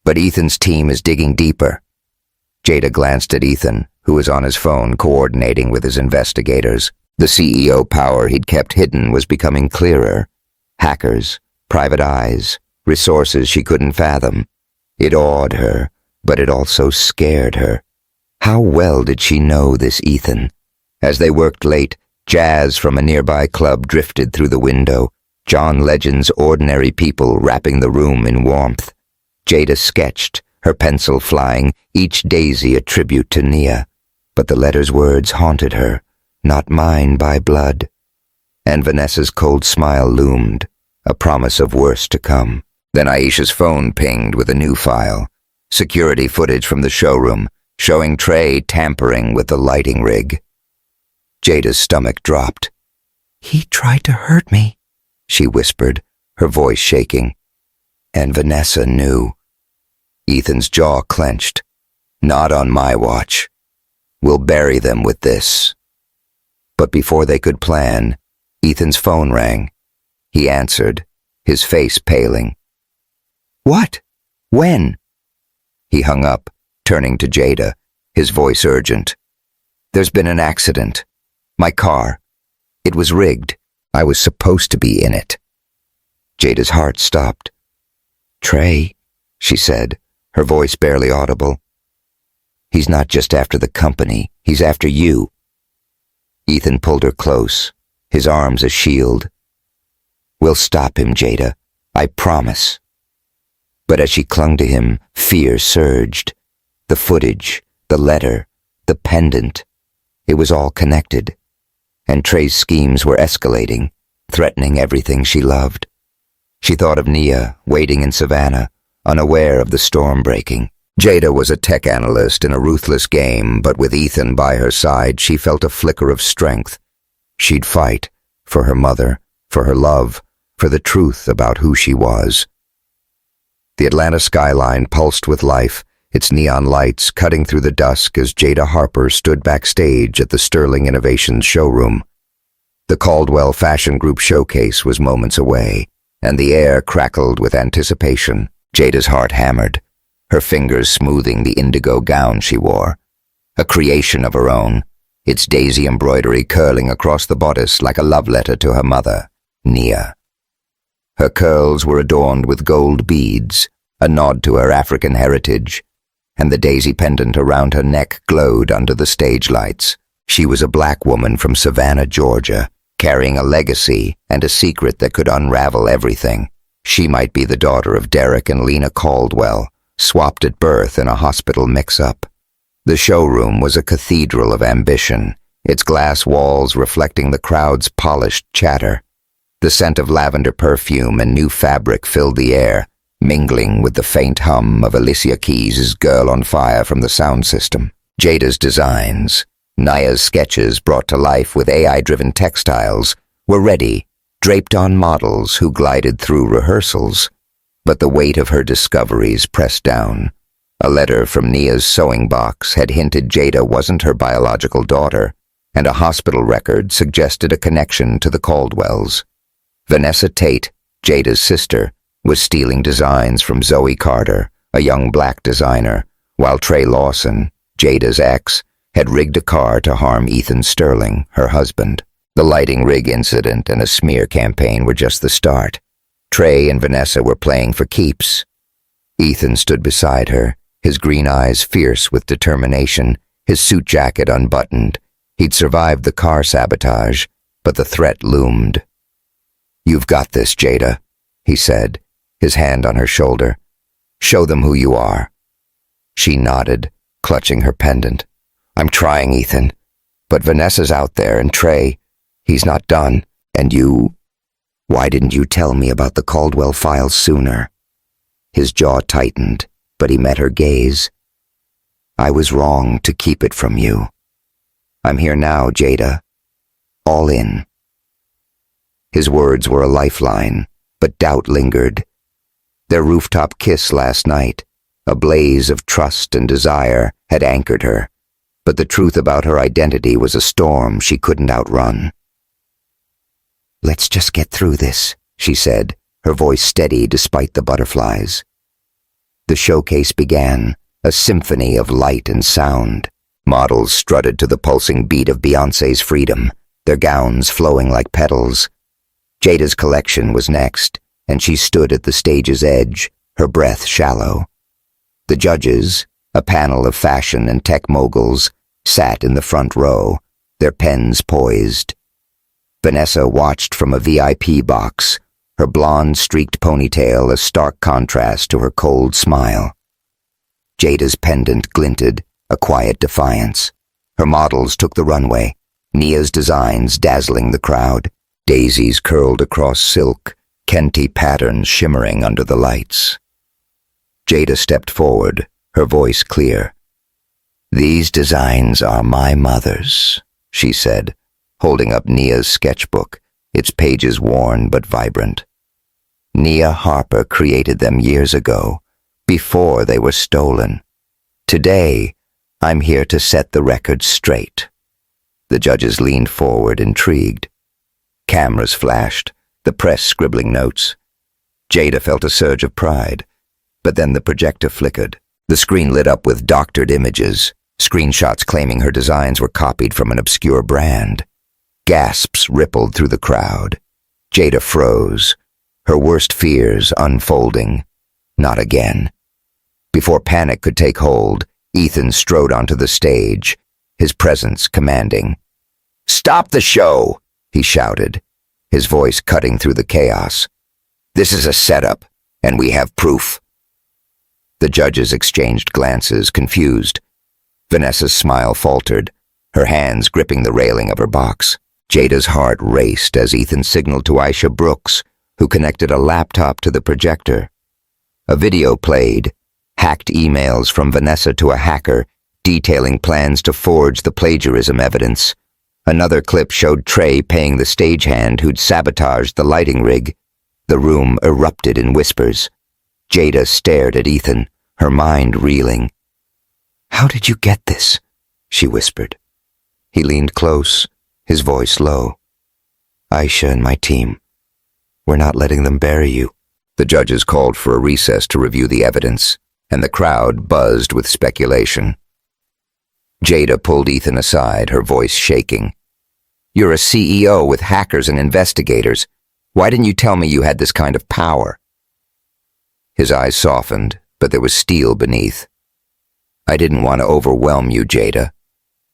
"but Ethan's team is digging deeper." Jada glanced at Ethan, who was on his phone coordinating with his investigators. The CEO power he'd kept hidden was becoming clearer. Hackers, private eyes, resources she couldn't fathom. It awed her, but it also scared her. How well did she know this Ethan? As they worked late, jazz from a nearby club drifted through the window, John Legend's Ordinary People wrapping the room in warmth. Jada sketched, her pencil flying, each daisy a tribute to Nia. But the letter's words haunted her, "Not mine by blood." And Vanessa's cold smile loomed, a promise of worse to come. Then Aisha's phone pinged with a new file, security footage from the showroom, showing Trey tampering with the lighting rig. Jada's stomach dropped. "He tried to hurt me," she whispered, her voice shaking. And Vanessa knew. Ethan's jaw clenched. "Not on my watch. We'll bury them with this." But before they could plan, Ethan's phone rang. He answered, his face paling. "What? When?" He hung up, turning to Jada, his voice urgent. There's been an accident. My car. It was rigged. I was supposed to be in it. Jada's heart stopped. Trey, she said, her voice barely audible. He's not just after the company, he's after you. Ethan pulled her close, his arms a shield. We'll stop him, Jada. I promise. But as she clung to him, fear surged. The footage, the letter, the pendant. It was all connected. And Trey's schemes were escalating, threatening everything she loved. She thought of Nia, waiting in Savannah, unaware of the storm breaking. Jada was a tech analyst in a ruthless game, but with Ethan by her side, she felt a flicker of strength. She'd fight, for her mother, for her love, for the truth about who she was. The Atlanta skyline pulsed with life, its neon lights cutting through the dusk as Jada Harper stood backstage at the Sterling Innovations showroom. The Caldwell Fashion Group showcase was moments away, and the air crackled with anticipation. Jada's heart hammered, her fingers smoothing the indigo gown she wore. A creation of her own, its daisy embroidery curling across the bodice like a love letter to her mother, Nia. Her curls were adorned with gold beads, a nod to her African heritage, and the daisy pendant around her neck glowed under the stage lights. She was a black woman from Savannah, Georgia, carrying a legacy and a secret that could unravel everything. She might be the daughter of Derek and Lena Caldwell, swapped at birth in a hospital mix-up. The showroom was a cathedral of ambition, its glass walls reflecting the crowd's polished chatter. The scent of lavender perfume and new fabric filled the air, mingling with the faint hum of Alicia Keys' Girl on Fire from the sound system. Jada's designs, Nia's sketches brought to life with AI-driven textiles, were ready, draped on models who glided through rehearsals. But the weight of her discoveries pressed down. A letter from Nia's sewing box had hinted Jada wasn't her biological daughter, and a hospital record suggested a connection to the Caldwells. Vanessa Tate, Jada's sister, was stealing designs from Zoe Carter, a young black designer, while Trey Lawson, Jada's ex, had rigged a car to harm Ethan Sterling, her husband. The lighting rig incident and a smear campaign were just the start. Trey and Vanessa were playing for keeps. Ethan stood beside her, his green eyes fierce with determination, his suit jacket unbuttoned. He'd survived the car sabotage, but the threat loomed. "You've got this, Jada," he said, his hand on her shoulder. "Show them who you are." She nodded, clutching her pendant. "I'm trying, Ethan. But Vanessa's out there, and Trey, he's not done. And you... Why didn't you tell me about the Caldwell files sooner?" His jaw tightened, but he met her gaze. "I was wrong to keep it from you. I'm here now, Jada. All in." His words were a lifeline, but doubt lingered. Their rooftop kiss last night, a blaze of trust and desire, had anchored her, but the truth about her identity was a storm she couldn't outrun. "Let's just get through this," she said, her voice steady despite the butterflies. The showcase began, a symphony of light and sound. Models strutted to the pulsing beat of Beyoncé's Freedom, their gowns flowing like petals. Jada's collection was next, and she stood at the stage's edge, her breath shallow. The judges, a panel of fashion and tech moguls, sat in the front row, their pens poised. Vanessa watched from a VIP box, her blonde streaked ponytail a stark contrast to her cold smile. Jada's pendant glinted, a quiet defiance. Her models took the runway, Nia's designs dazzling the crowd, daisies curled across silk, Kente patterns shimmering under the lights. Jada stepped forward, her voice clear. "These designs are my mother's," she said, holding up Nia's sketchbook, its pages worn but vibrant. "Nia Harper created them years ago, before they were stolen. Today, I'm here to set the record straight." The judges leaned forward, intrigued. Cameras flashed, the press scribbling notes. Jada felt a surge of pride, but then the projector flickered, The screen lit up with doctored images, screenshots claiming her designs were copied from an obscure brand. Gasps rippled through the crowd. Jada froze, her worst fears unfolding. Not again. Before panic could take hold, Ethan strode onto the stage, his presence commanding. "Stop the show!" he shouted, his voice cutting through the chaos. "This is a setup, and we have proof." The judges exchanged glances, confused. Vanessa's smile faltered, her hands gripping the railing of her box. Jada's heart raced as Ethan signaled to Aisha Brooks, who connected a laptop to the projector. A video played, hacked emails from Vanessa to a hacker detailing plans to forge the plagiarism evidence. Another clip showed Trey paying the stagehand who'd sabotaged the lighting rig. The room erupted in whispers. Jada stared at Ethan, her mind reeling. "How did you get this?" she whispered. He leaned close, his voice low. "Aisha and my team. We're not letting them bury you." The judges called for a recess to review the evidence, and the crowd buzzed with speculation. Jada pulled Ethan aside, her voice shaking. "You're a CEO with hackers and investigators. Why didn't you tell me you had this kind of power?" His eyes softened, but there was steel beneath. "I didn't want to overwhelm you, Jada,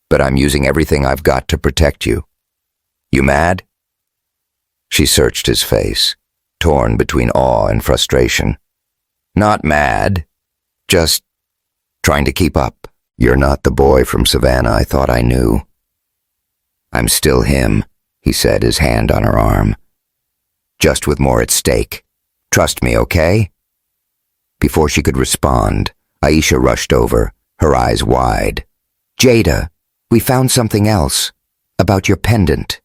but I'm using everything I've got to protect you. You mad?" She searched his face, torn between awe and frustration. "Not mad, just trying to keep up. You're not the boy from Savannah I thought I knew." "I'm still him," he said, his hand on her arm. "Just with more at stake. Trust me, okay?" Before she could respond, Aisha rushed over, her eyes wide. "Jada, we found something else. About your pendant."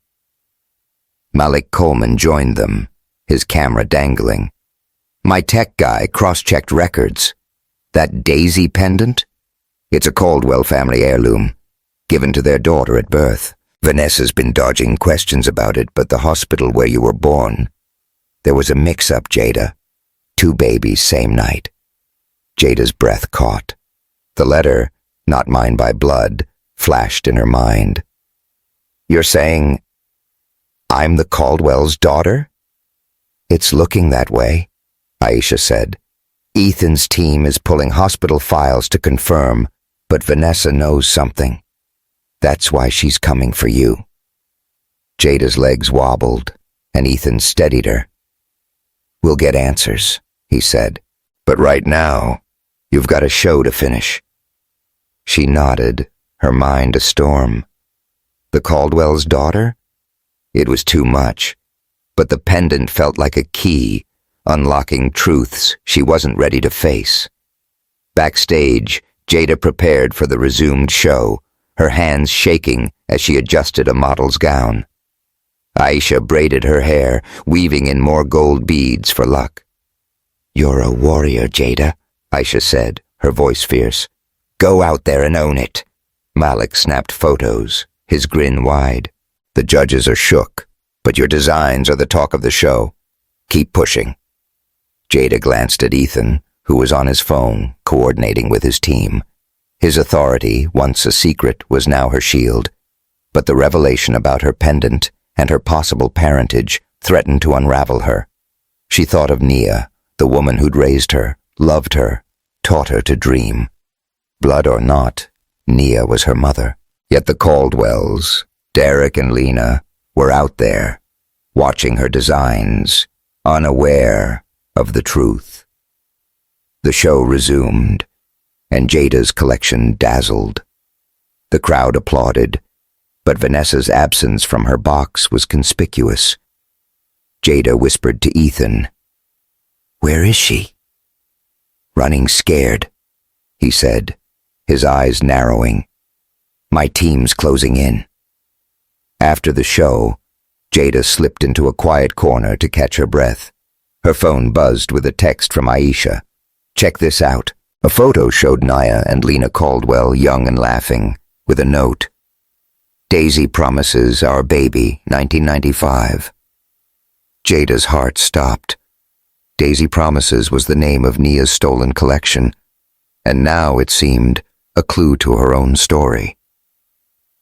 Malik Coleman joined them, his camera dangling. "My tech guy cross-checked records. That daisy pendant? It's a Caldwell family heirloom, given to their daughter at birth. Vanessa's been dodging questions about it, but the hospital where you were born. There was a mix-up, Jada. 2 babies same night." Jada's breath caught. The letter, "Not mine by blood," flashed in her mind. "You're saying I'm the Caldwell's daughter?" "It's looking that way," Aisha said. "Ethan's team is pulling hospital files to confirm, but Vanessa knows something. That's why she's coming for you." Jada's legs wobbled, and Ethan steadied her. "We'll get answers," he said. "But right now, you've got a show to finish." She nodded, her mind a storm. The Caldwell's daughter? It was too much, but the pendant felt like a key, unlocking truths she wasn't ready to face. Backstage, Jada prepared for the resumed show, her hands shaking as she adjusted a model's gown. Aisha braided her hair, weaving in more gold beads for luck. "You're a warrior, Jada," Aisha said, her voice fierce. "Go out there and own it." Malik snapped photos, his grin wide. "The judges are shook, but your designs are the talk of the show. Keep pushing." Jada glanced at Ethan, who was on his phone, coordinating with his team. His authority, once a secret, was now her shield. But the revelation about her pendant and her possible parentage threatened to unravel her. She thought of Nia, the woman who'd raised her, loved her, taught her to dream. Blood or not, Nia was her mother. Yet the Caldwells, Derek and Lena, were out there, watching her designs, unaware of the truth. The show resumed, and Jada's collection dazzled. The crowd applauded, but Vanessa's absence from her box was conspicuous. Jada whispered to Ethan, "Where is she?" "Running scared," he said, his eyes narrowing. "My team's closing in." After the show, Jada slipped into a quiet corner to catch her breath. Her phone buzzed with a text from Aisha. "Check this out." A photo showed Nia and Lena Caldwell young and laughing, with a note. "Daisy promises our baby, 1995. Jada's heart stopped. Daisy Promises was the name of Nia's stolen collection, and now, it seemed, a clue to her own story.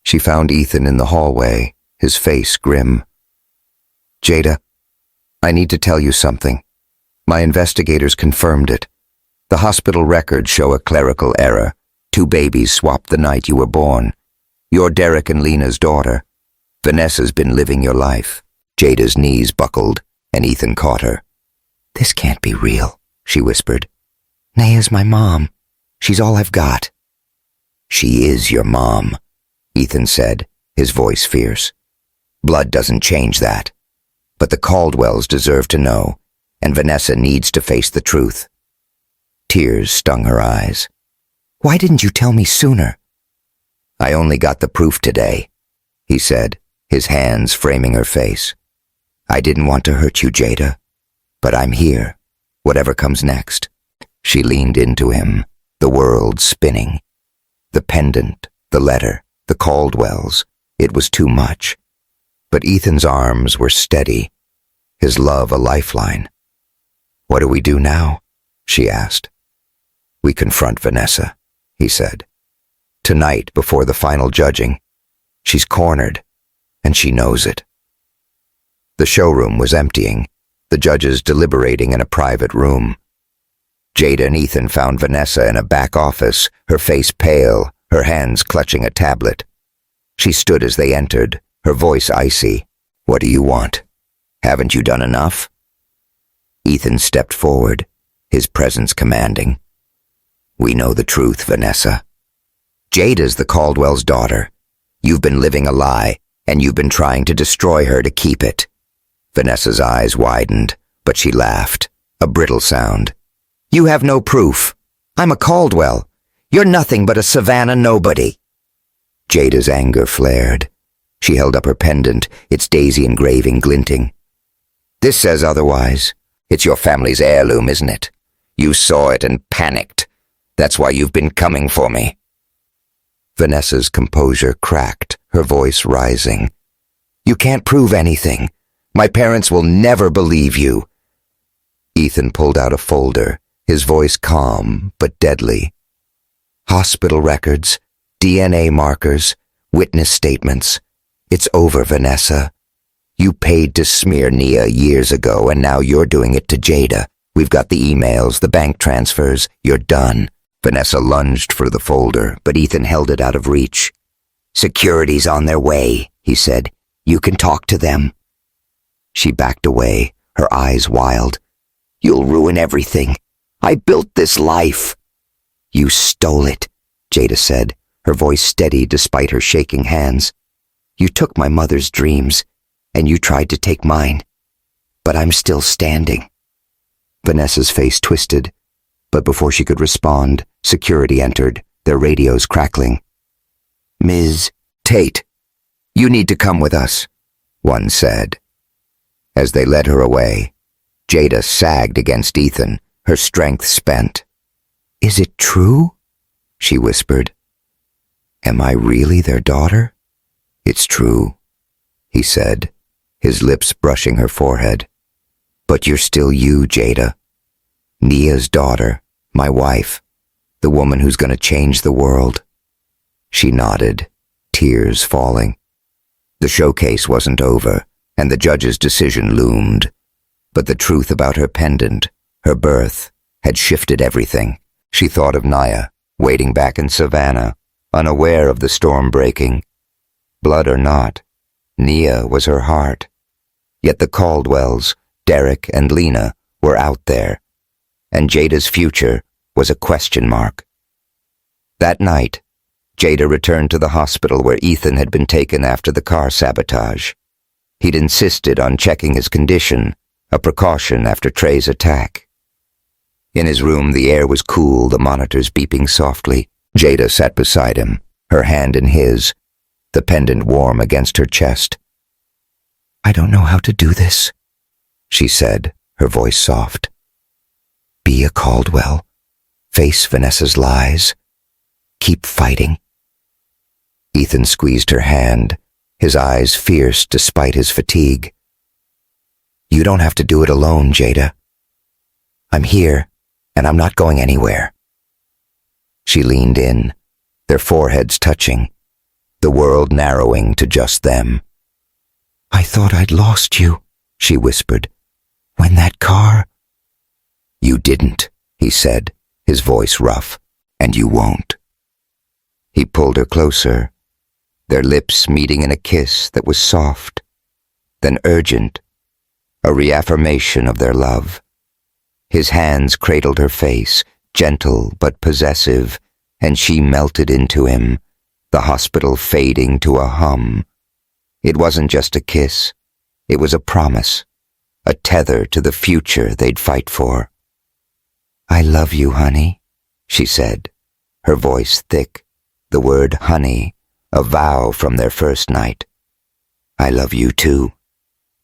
She found Ethan in the hallway, his face grim. "Jada, I need to tell you something. My investigators confirmed it. The hospital records show a clerical error. 2 babies swapped the night you were born. You're Derek and Lena's daughter. Vanessa's been living your life." Jada's knees buckled, and Ethan caught her. "This can't be real," she whispered. "Naya's my mom. She's all I've got." "She is your mom," Ethan said, his voice fierce. "Blood doesn't change that. But the Caldwells deserve to know, and Vanessa needs to face the truth." Tears stung her eyes. "Why didn't you tell me sooner?" "I only got the proof today," he said, his hands framing her face. "I didn't want to hurt you, Jada, but I'm here, whatever comes next." She leaned into him, the world spinning. The pendant, the letter, the Caldwells, it was too much. But Ethan's arms were steady, his love a lifeline. "What do we do now?" she asked. "We confront Vanessa," he said. "Tonight, before the final judging. She's cornered, and she knows it." The showroom was emptying, the judges deliberating in a private room. Jada and Ethan found Vanessa in a back office, her face pale, her hands clutching a tablet. She stood as they entered, her voice icy. "What do you want? Haven't you done enough?" Ethan stepped forward, his presence commanding. "We know the truth, Vanessa. Jada's the Caldwell's daughter. You've been living a lie, and you've been trying to destroy her to keep it." Vanessa's eyes widened, but she laughed, a brittle sound. "You have no proof. I'm a Caldwell. You're nothing but a Savannah nobody." Jada's anger flared. She held up her pendant, its daisy engraving glinting. "This says otherwise. It's your family's heirloom, isn't it? You saw it and panicked. That's why you've been coming for me." Vanessa's composure cracked, her voice rising. "You can't prove anything. My parents will never believe you." Ethan pulled out a folder, his voice calm but deadly. "Hospital records, DNA markers, witness statements. It's over, Vanessa. You paid to smear Nia years ago, and now you're doing it to Jada. We've got the emails, the bank transfers. You're done." Vanessa lunged for the folder, but Ethan held it out of reach. "Security's on their way," he said. "You can talk to them." She backed away, her eyes wild. "You'll ruin everything. I built this life." "You stole it," Jada said, her voice steady despite her shaking hands. "You took my mother's dreams, and you tried to take mine. But I'm still standing." Vanessa's face twisted, but before she could respond, security entered, their radios crackling. "Ms. Tate, you need to come with us," one said. As they led her away, Jada sagged against Ethan, her strength spent. "Is it true?" she whispered. "Am I really their daughter?" "It's true," he said, his lips brushing her forehead. "But you're still you, Jada. Nia's daughter, my wife, the woman who's going to change the world." She nodded, tears falling. The showcase wasn't over, and the judge's decision loomed. But the truth about her pendant, her birth, had shifted everything. She thought of Nia, waiting back in Savannah, unaware of the storm breaking. Blood or not, Nia was her heart. Yet the Caldwells, Derek and Lena, were out there, and Jada's future was a question mark. That night, Jada returned to the hospital where Ethan had been taken after the car sabotage. He'd insisted on checking his condition, a precaution after Trey's attack. In his room, the air was cool, the monitors beeping softly. Jada sat beside him, her hand in his, the pendant warm against her chest. "I don't know how to do this," she said, her voice soft. "Be a Caldwell. Face Vanessa's lies. Keep fighting." Ethan squeezed her hand, his eyes fierce despite his fatigue. "You don't have to do it alone, Jada. I'm here, and I'm not going anywhere." She leaned in, their foreheads touching, the world narrowing to just them. "I thought I'd lost you," she whispered. "When that car—" "You didn't," he said, his voice rough, "and you won't." He pulled her closer, their lips meeting in a kiss that was soft, then urgent, a reaffirmation of their love. His hands cradled her face, gentle but possessive, and she melted into him, the hospital fading to a hum. It wasn't just a kiss, it was a promise, a tether to the future they'd fight for. "I love you, honey," she said, her voice thick, the word honey, a vow from their first night. "I love you too,"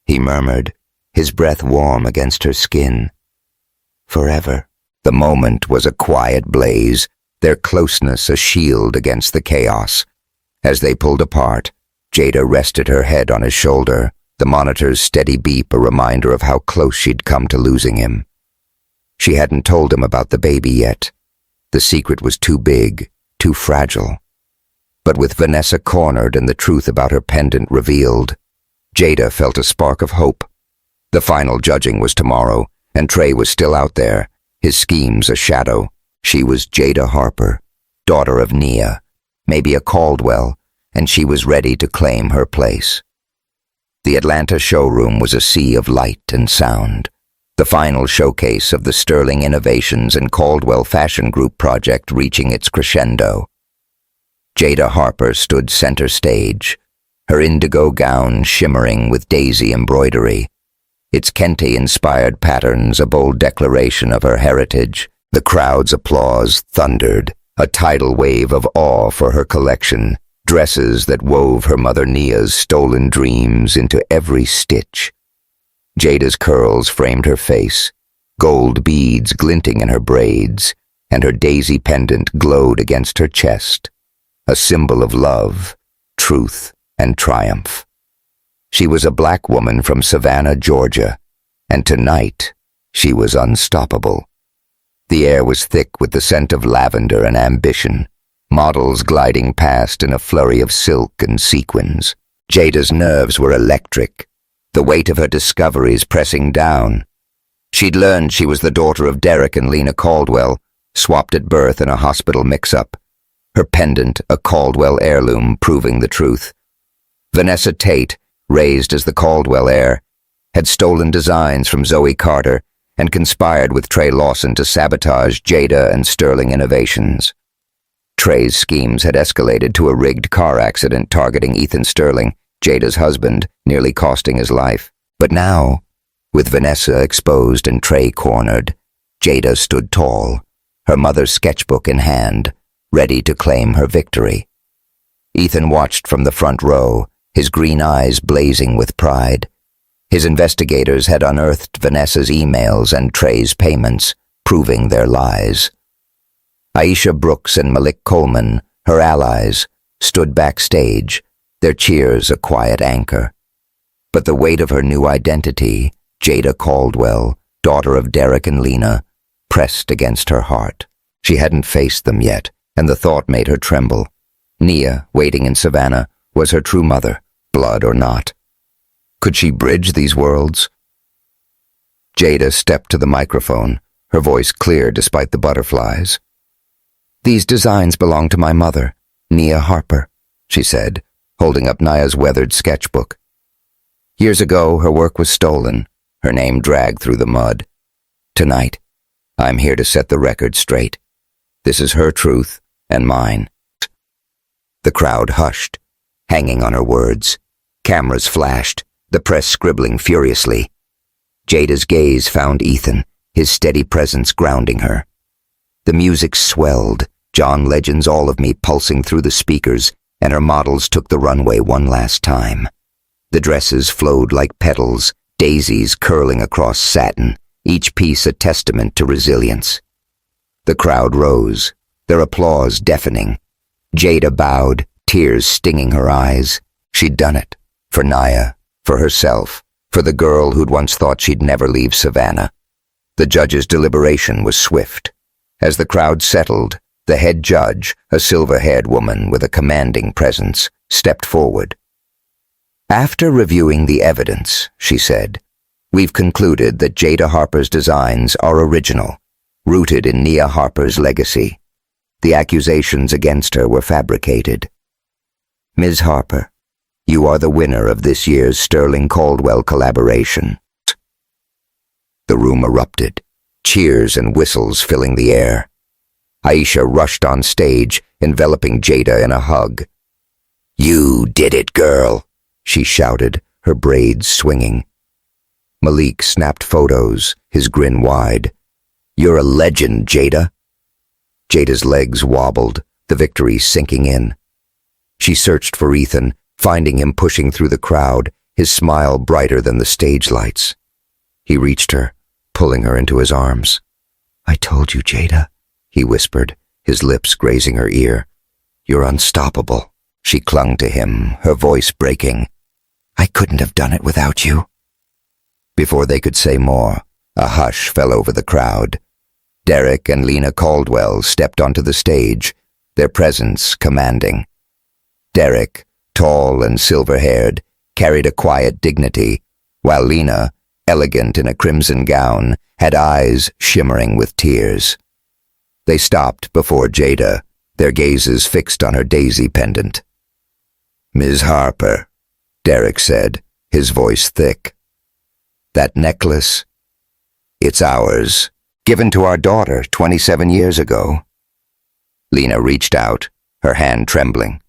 he murmured, his breath warm against her skin. Forever. The moment was a quiet blaze, their closeness a shield against the chaos. As they pulled apart, Jada rested her head on his shoulder, the monitor's steady beep a reminder of how close she'd come to losing him. She hadn't told him about the baby yet. The secret was too big, too fragile. But with Vanessa cornered and the truth about her pendant revealed, Jada felt a spark of hope. The final judging was tomorrow, and Trey was still out there, his schemes a shadow. She was Jada Harper, daughter of Nia, maybe a Caldwell, and she was ready to claim her place. The Atlanta showroom was a sea of light and sound, the final showcase of the Sterling Innovations and Caldwell Fashion Group project reaching its crescendo. Jada Harper stood center stage, her indigo gown shimmering with daisy embroidery, its kente-inspired patterns a bold declaration of her heritage. The crowd's applause thundered, a tidal wave of awe for her collection, dresses that wove her mother Nia's stolen dreams into every stitch. Jada's curls framed her face, gold beads glinting in her braids, and her daisy pendant glowed against her chest, a symbol of love, truth, and triumph. She was a black woman from Savannah, Georgia, and tonight she was unstoppable. The air was thick with the scent of lavender and ambition, models gliding past in a flurry of silk and sequins. Jada's nerves were electric, the weight of her discoveries pressing down. She'd learned she was the daughter of Derek and Lena Caldwell, swapped at birth in a hospital mix-up. Her pendant, a Caldwell heirloom, proving the truth. Vanessa Tate, raised as the Caldwell heir, had stolen designs from Zoe Carter and conspired with Trey Lawson to sabotage Jada and Sterling Innovations. Trey's schemes had escalated to a rigged car accident targeting Ethan Sterling, Jada's husband, nearly costing his life. But now, with Vanessa exposed and Trey cornered, Jada stood tall, her mother's sketchbook in hand, ready to claim her victory. Ethan watched from the front row, his green eyes blazing with pride. His investigators had unearthed Vanessa's emails and Trey's payments, proving their lies. Aisha Brooks and Malik Coleman, her allies, stood backstage, their cheers a quiet anchor. But the weight of her new identity, Jada Caldwell, daughter of Derek and Lena, pressed against her heart. She hadn't faced them yet, and the thought made her tremble. Nia, waiting in Savannah, was her true mother, blood or not. Could she bridge these worlds? Jada stepped to the microphone, her voice clear despite the butterflies. "These designs belong to my mother, Nia Harper," she said, holding up Nia's weathered sketchbook. Years ago, her work was stolen, her name dragged through the mud. Tonight, I'm here to set the record straight. This is her truth and mine. The crowd hushed, hanging on her words. Cameras flashed, the press scribbling furiously. Jada's gaze found Ethan, his steady presence grounding her. The music swelled, John Legend's All of Me pulsing through the speakers, and her models took the runway one last time. The dresses flowed like petals, daisies curling across satin, each piece a testament to resilience. The crowd rose, their applause deafening. Jada bowed, tears stinging her eyes. She'd done it. For Nia, for herself, for the girl who'd once thought she'd never leave Savannah. The judge's deliberation was swift. As the crowd settled, The head judge, a silver-haired woman with a commanding presence, stepped forward. "After reviewing the evidence," she said, "we've concluded that Jada Harper's designs are original, rooted in Nia Harper's legacy. The accusations against her were fabricated. Ms. Harper, you are the winner of this year's Sterling Caldwell collaboration." The room erupted, cheers and whistles filling the air. Aisha rushed on stage, enveloping Jada in a hug. "You did it, girl," she shouted, her braids swinging. Malik snapped photos, his grin wide. "You're a legend, Jada." Jada's legs wobbled, the victory sinking in. She searched for Ethan, finding him pushing through the crowd, his smile brighter than the stage lights. He reached her, pulling her into his arms. "I told you, Jada," he whispered, his lips grazing her ear. "You're unstoppable." She clung to him, her voice breaking. "I couldn't have done it without you." Before they could say more, a hush fell over the crowd. Derek and Lena Caldwell stepped onto the stage, their presence commanding. Derek, tall and silver-haired, carried a quiet dignity, while Lena, elegant in a crimson gown, had eyes shimmering with tears. They stopped before Jada, their gazes fixed on her daisy pendant. "Ms. Harper," Derek said, his voice thick. "That necklace, it's ours, given to our daughter 27 years ago." Lena reached out, her hand trembling.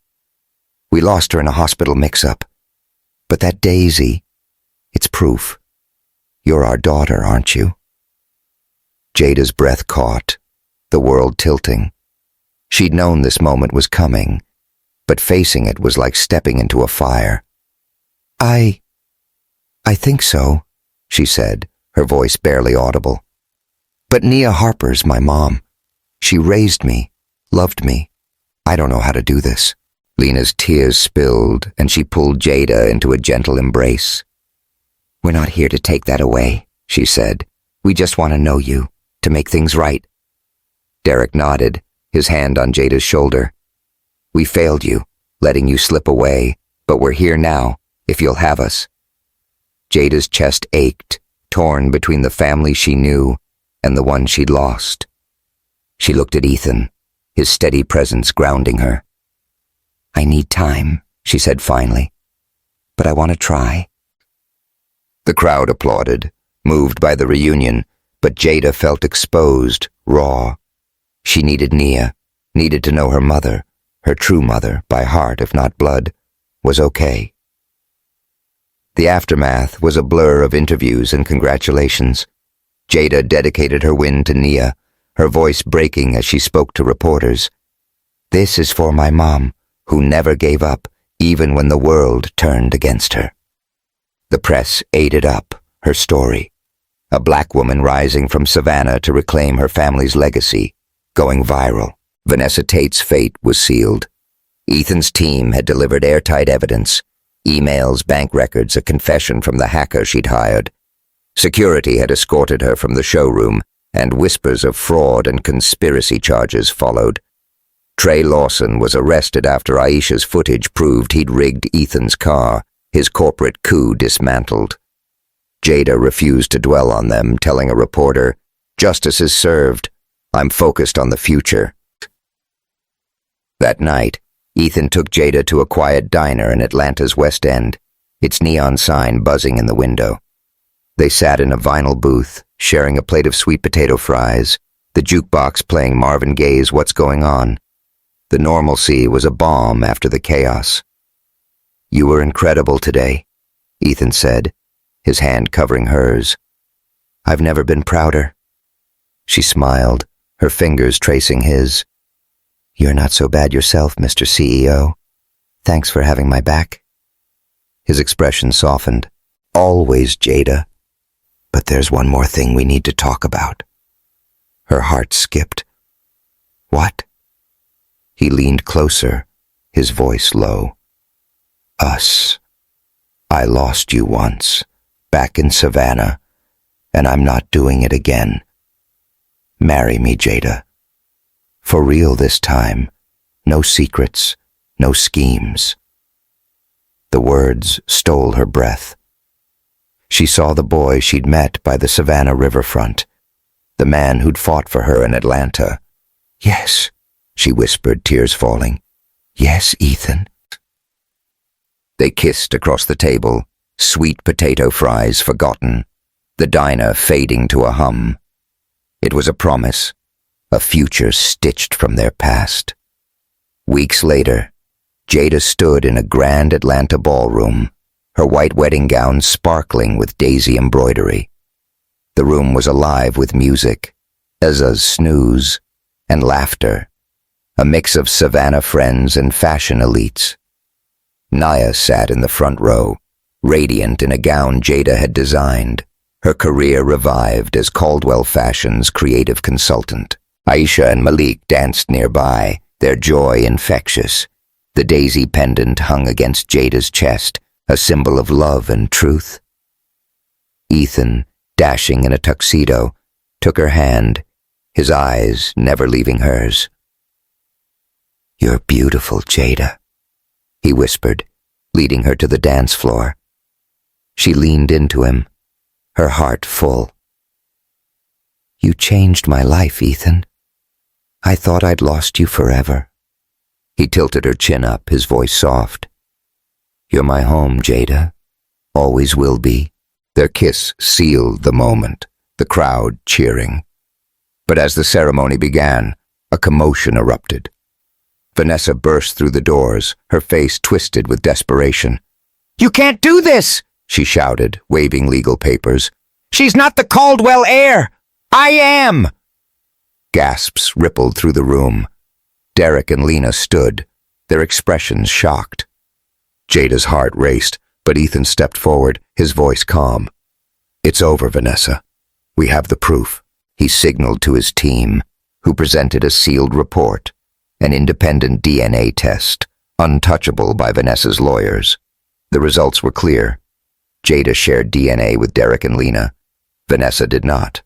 "We lost her in a hospital mix-up. But that daisy, it's proof. You're our daughter, aren't you?" Jada's breath caught, the world tilting. She'd known this moment was coming, but facing it was like stepping into a fire. I think so," she said, her voice barely audible. "But Nia Harper's my mom. She raised me, loved me. I don't know how to do this." Lena's tears spilled, and she pulled Jada into a gentle embrace. "We're not here to take that away," she said. "We just want to know you, to make things right." Derek nodded, his hand on Jada's shoulder. "We failed you, letting you slip away, but we're here now, if you'll have us." Jada's chest ached, torn between the family she knew and the one she'd lost. She looked at Ethan, his steady presence grounding her. "I need time," she said finally, "but I want to try." The crowd applauded, moved by the reunion, but Jada felt exposed, raw. She needed Nia, needed to know her mother, her true mother, by heart if not blood, was okay. The aftermath was a blur of interviews and congratulations. Jada dedicated her win to Nia, her voice breaking as she spoke to reporters. "This is for my mom, who never gave up, even when the world turned against her." The press ate it up, her story. A black woman rising from Savannah to reclaim her family's legacy, going viral. Vanessa Tate's fate was sealed. Ethan's team had delivered airtight evidence, emails, bank records, a confession from the hacker she'd hired. Security had escorted her from the showroom, and whispers of fraud and conspiracy charges followed. Trey Lawson was arrested after Aisha's footage proved he'd rigged Ethan's car, his corporate coup dismantled. Jada refused to dwell on them, telling a reporter, "Justice is served. I'm focused on the future." That night, Ethan took Jada to a quiet diner in Atlanta's West End, its neon sign buzzing in the window. They sat in a vinyl booth, sharing a plate of sweet potato fries, the jukebox playing Marvin Gaye's What's Going On. The normalcy was a balm after the chaos. "You were incredible today," Ethan said, his hand covering hers. "I've never been prouder." She smiled, her fingers tracing his. "You're not so bad yourself, Mr. CEO. Thanks for having my back." His expression softened. "Always, Jada. But there's one more thing we need to talk about." Her heart skipped. "What?" He leaned closer, his voice low. "Us. I lost you once, back in Savannah, and I'm not doing it again. Marry me, Jada. For real this time. No secrets, no schemes. The words stole her breath. She saw the boy she'd met by the Savannah riverfront, the man who'd fought for her in Atlanta. "Yes," she whispered, tears falling. "Yes, Ethan." They kissed across the table, sweet potato fries forgotten, the diner fading to a hum. It was a promise, a future stitched from their past. Weeks later, Jada stood in a grand Atlanta ballroom, her white wedding gown sparkling with daisy embroidery. The room was alive with music, Ezza's snooze, and laughter, a mix of Savannah friends and fashion elites. Naya sat in the front row, radiant in a gown Jada had designed, her career revived as Caldwell Fashion's creative consultant. Aisha and Malik danced nearby, their joy infectious. The daisy pendant hung against Jada's chest, a symbol of love and truth. Ethan, dashing in a tuxedo, took her hand, his eyes never leaving hers. "You're beautiful, Jada," he whispered, leading her to the dance floor. She leaned into him, her heart full. "You changed my life, Ethan. I thought I'd lost you forever." He tilted her chin up, his voice soft. "You're my home, Jada. Always will be." Their kiss sealed the moment, the crowd cheering. But as the ceremony began, a commotion erupted. Vanessa burst through the doors, her face twisted with desperation. "You can't do this!" she shouted, waving legal papers. "She's not the Caldwell heir! I am!" Gasps rippled through the room. Derek and Lena stood, their expressions shocked. Jada's heart raced, but Ethan stepped forward, his voice calm. "It's over, Vanessa. We have the proof." He signaled to his team, who presented a sealed report, an independent DNA test, untouchable by Vanessa's lawyers. The results were clear. Jada shared DNA with Derek and Lena. Vanessa did not.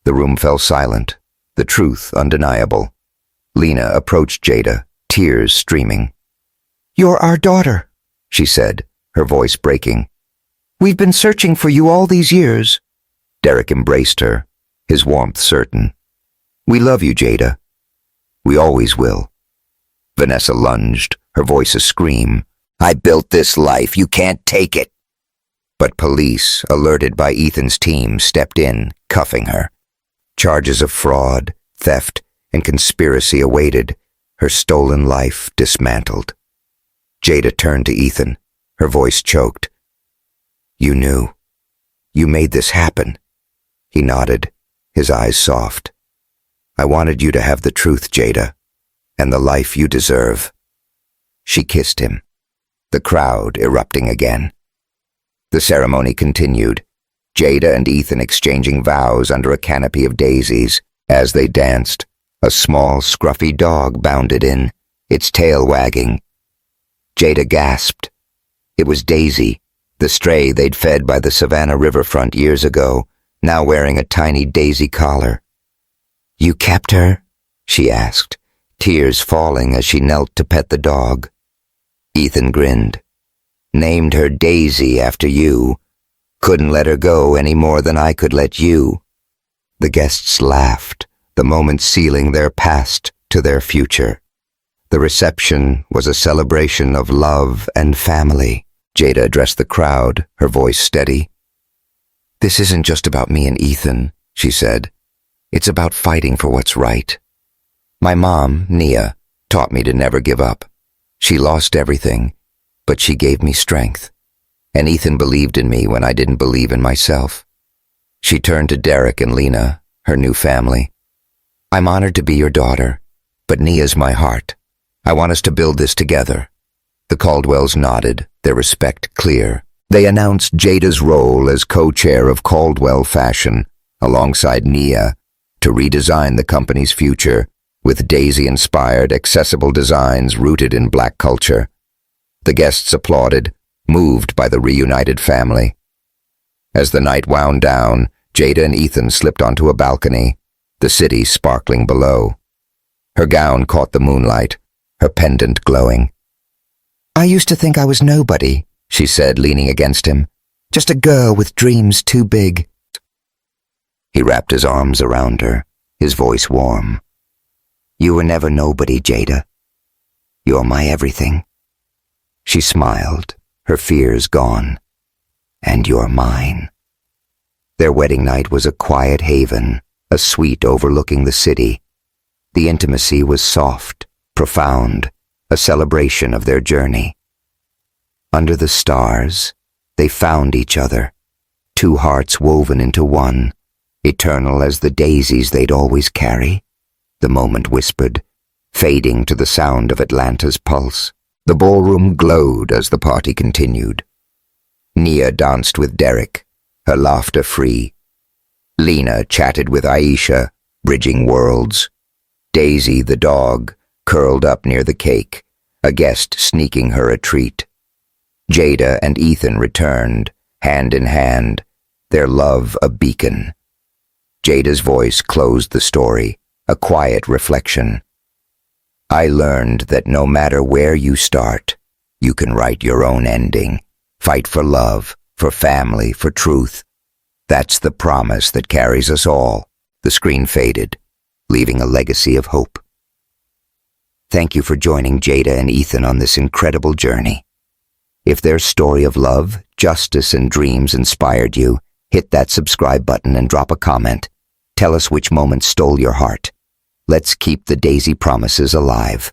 The room fell silent, the truth undeniable. Lena approached Jada, tears streaming. "You're our daughter," she said, her voice breaking. "We've been searching for you all these years." Derek embraced her, his warmth certain. "We love you, Jada. We always will." Vanessa lunged, her voice a scream. "I built this life. You can't take it." But police, alerted by Ethan's team, stepped in, cuffing her. Charges of fraud, theft, and conspiracy awaited, her stolen life dismantled. Jada turned to Ethan, her voice choked. "You knew. You made this happen." He nodded, his eyes soft. "I wanted you to have the truth, Jada, and the life you deserve." She kissed him, the crowd erupting again. The ceremony continued, Jada and Ethan exchanging vows under a canopy of daisies. As they danced, a small, scruffy dog bounded in, its tail wagging. Jada gasped. It was Daisy, the stray they'd fed by the Savannah riverfront years ago, now wearing a tiny daisy collar. "You kept her?" she asked, tears falling as she knelt to pet the dog. Ethan grinned. "Named her Daisy after you. Couldn't let her go any more than I could let you." The guests laughed, the moment sealing their past to their future. The reception was a celebration of love and family. Jada addressed the crowd, her voice steady. "This isn't just about me and Ethan," she said. "It's about fighting for what's right. My mom, Nia, taught me to never give up. She lost everything, but she gave me strength. And Ethan believed in me when I didn't believe in myself." She turned to Derek and Lena, her new family. "I'm honored to be your daughter, but Nia's my heart. I want us to build this together." The Caldwells nodded, their respect clear. They announced Jada's role as co-chair of Caldwell Fashion, alongside Nia, to redesign the company's future with daisy-inspired, accessible designs rooted in Black culture. The guests applauded, moved by the reunited family. As the night wound down, Jada and Ethan slipped onto a balcony, the city sparkling below. Her gown caught the moonlight, her pendant glowing. "I used to think I was nobody," she said, leaning against him. "Just a girl with dreams too big." He wrapped his arms around her, his voice warm. "You were never nobody, Jada. You're my everything." She smiled, her fears gone. "And you're mine." Their wedding night was a quiet haven, a suite overlooking the city. The intimacy was soft, profound, a celebration of their journey. Under the stars, they found each other, two hearts woven into one, eternal as the daisies they'd always carry. The moment whispered, fading to the sound of Atlanta's pulse. The ballroom glowed as the party continued. Nia danced with Derek, her laughter free. Lena chatted with Aisha, bridging worlds. Daisy, the dog, curled up near the cake, a guest sneaking her a treat. Jada and Ethan returned, hand in hand, their love a beacon. Jada's voice closed the story, a quiet reflection. "I learned that no matter where you start, you can write your own ending. Fight for love, for family, for truth. That's the promise that carries us all." The screen faded, leaving a legacy of hope. Thank you for joining Jada and Ethan on this incredible journey. If their story of love, justice, and dreams inspired you, hit that subscribe button and drop a comment. Tell us which moment stole your heart. Let's keep the Daisy promises alive.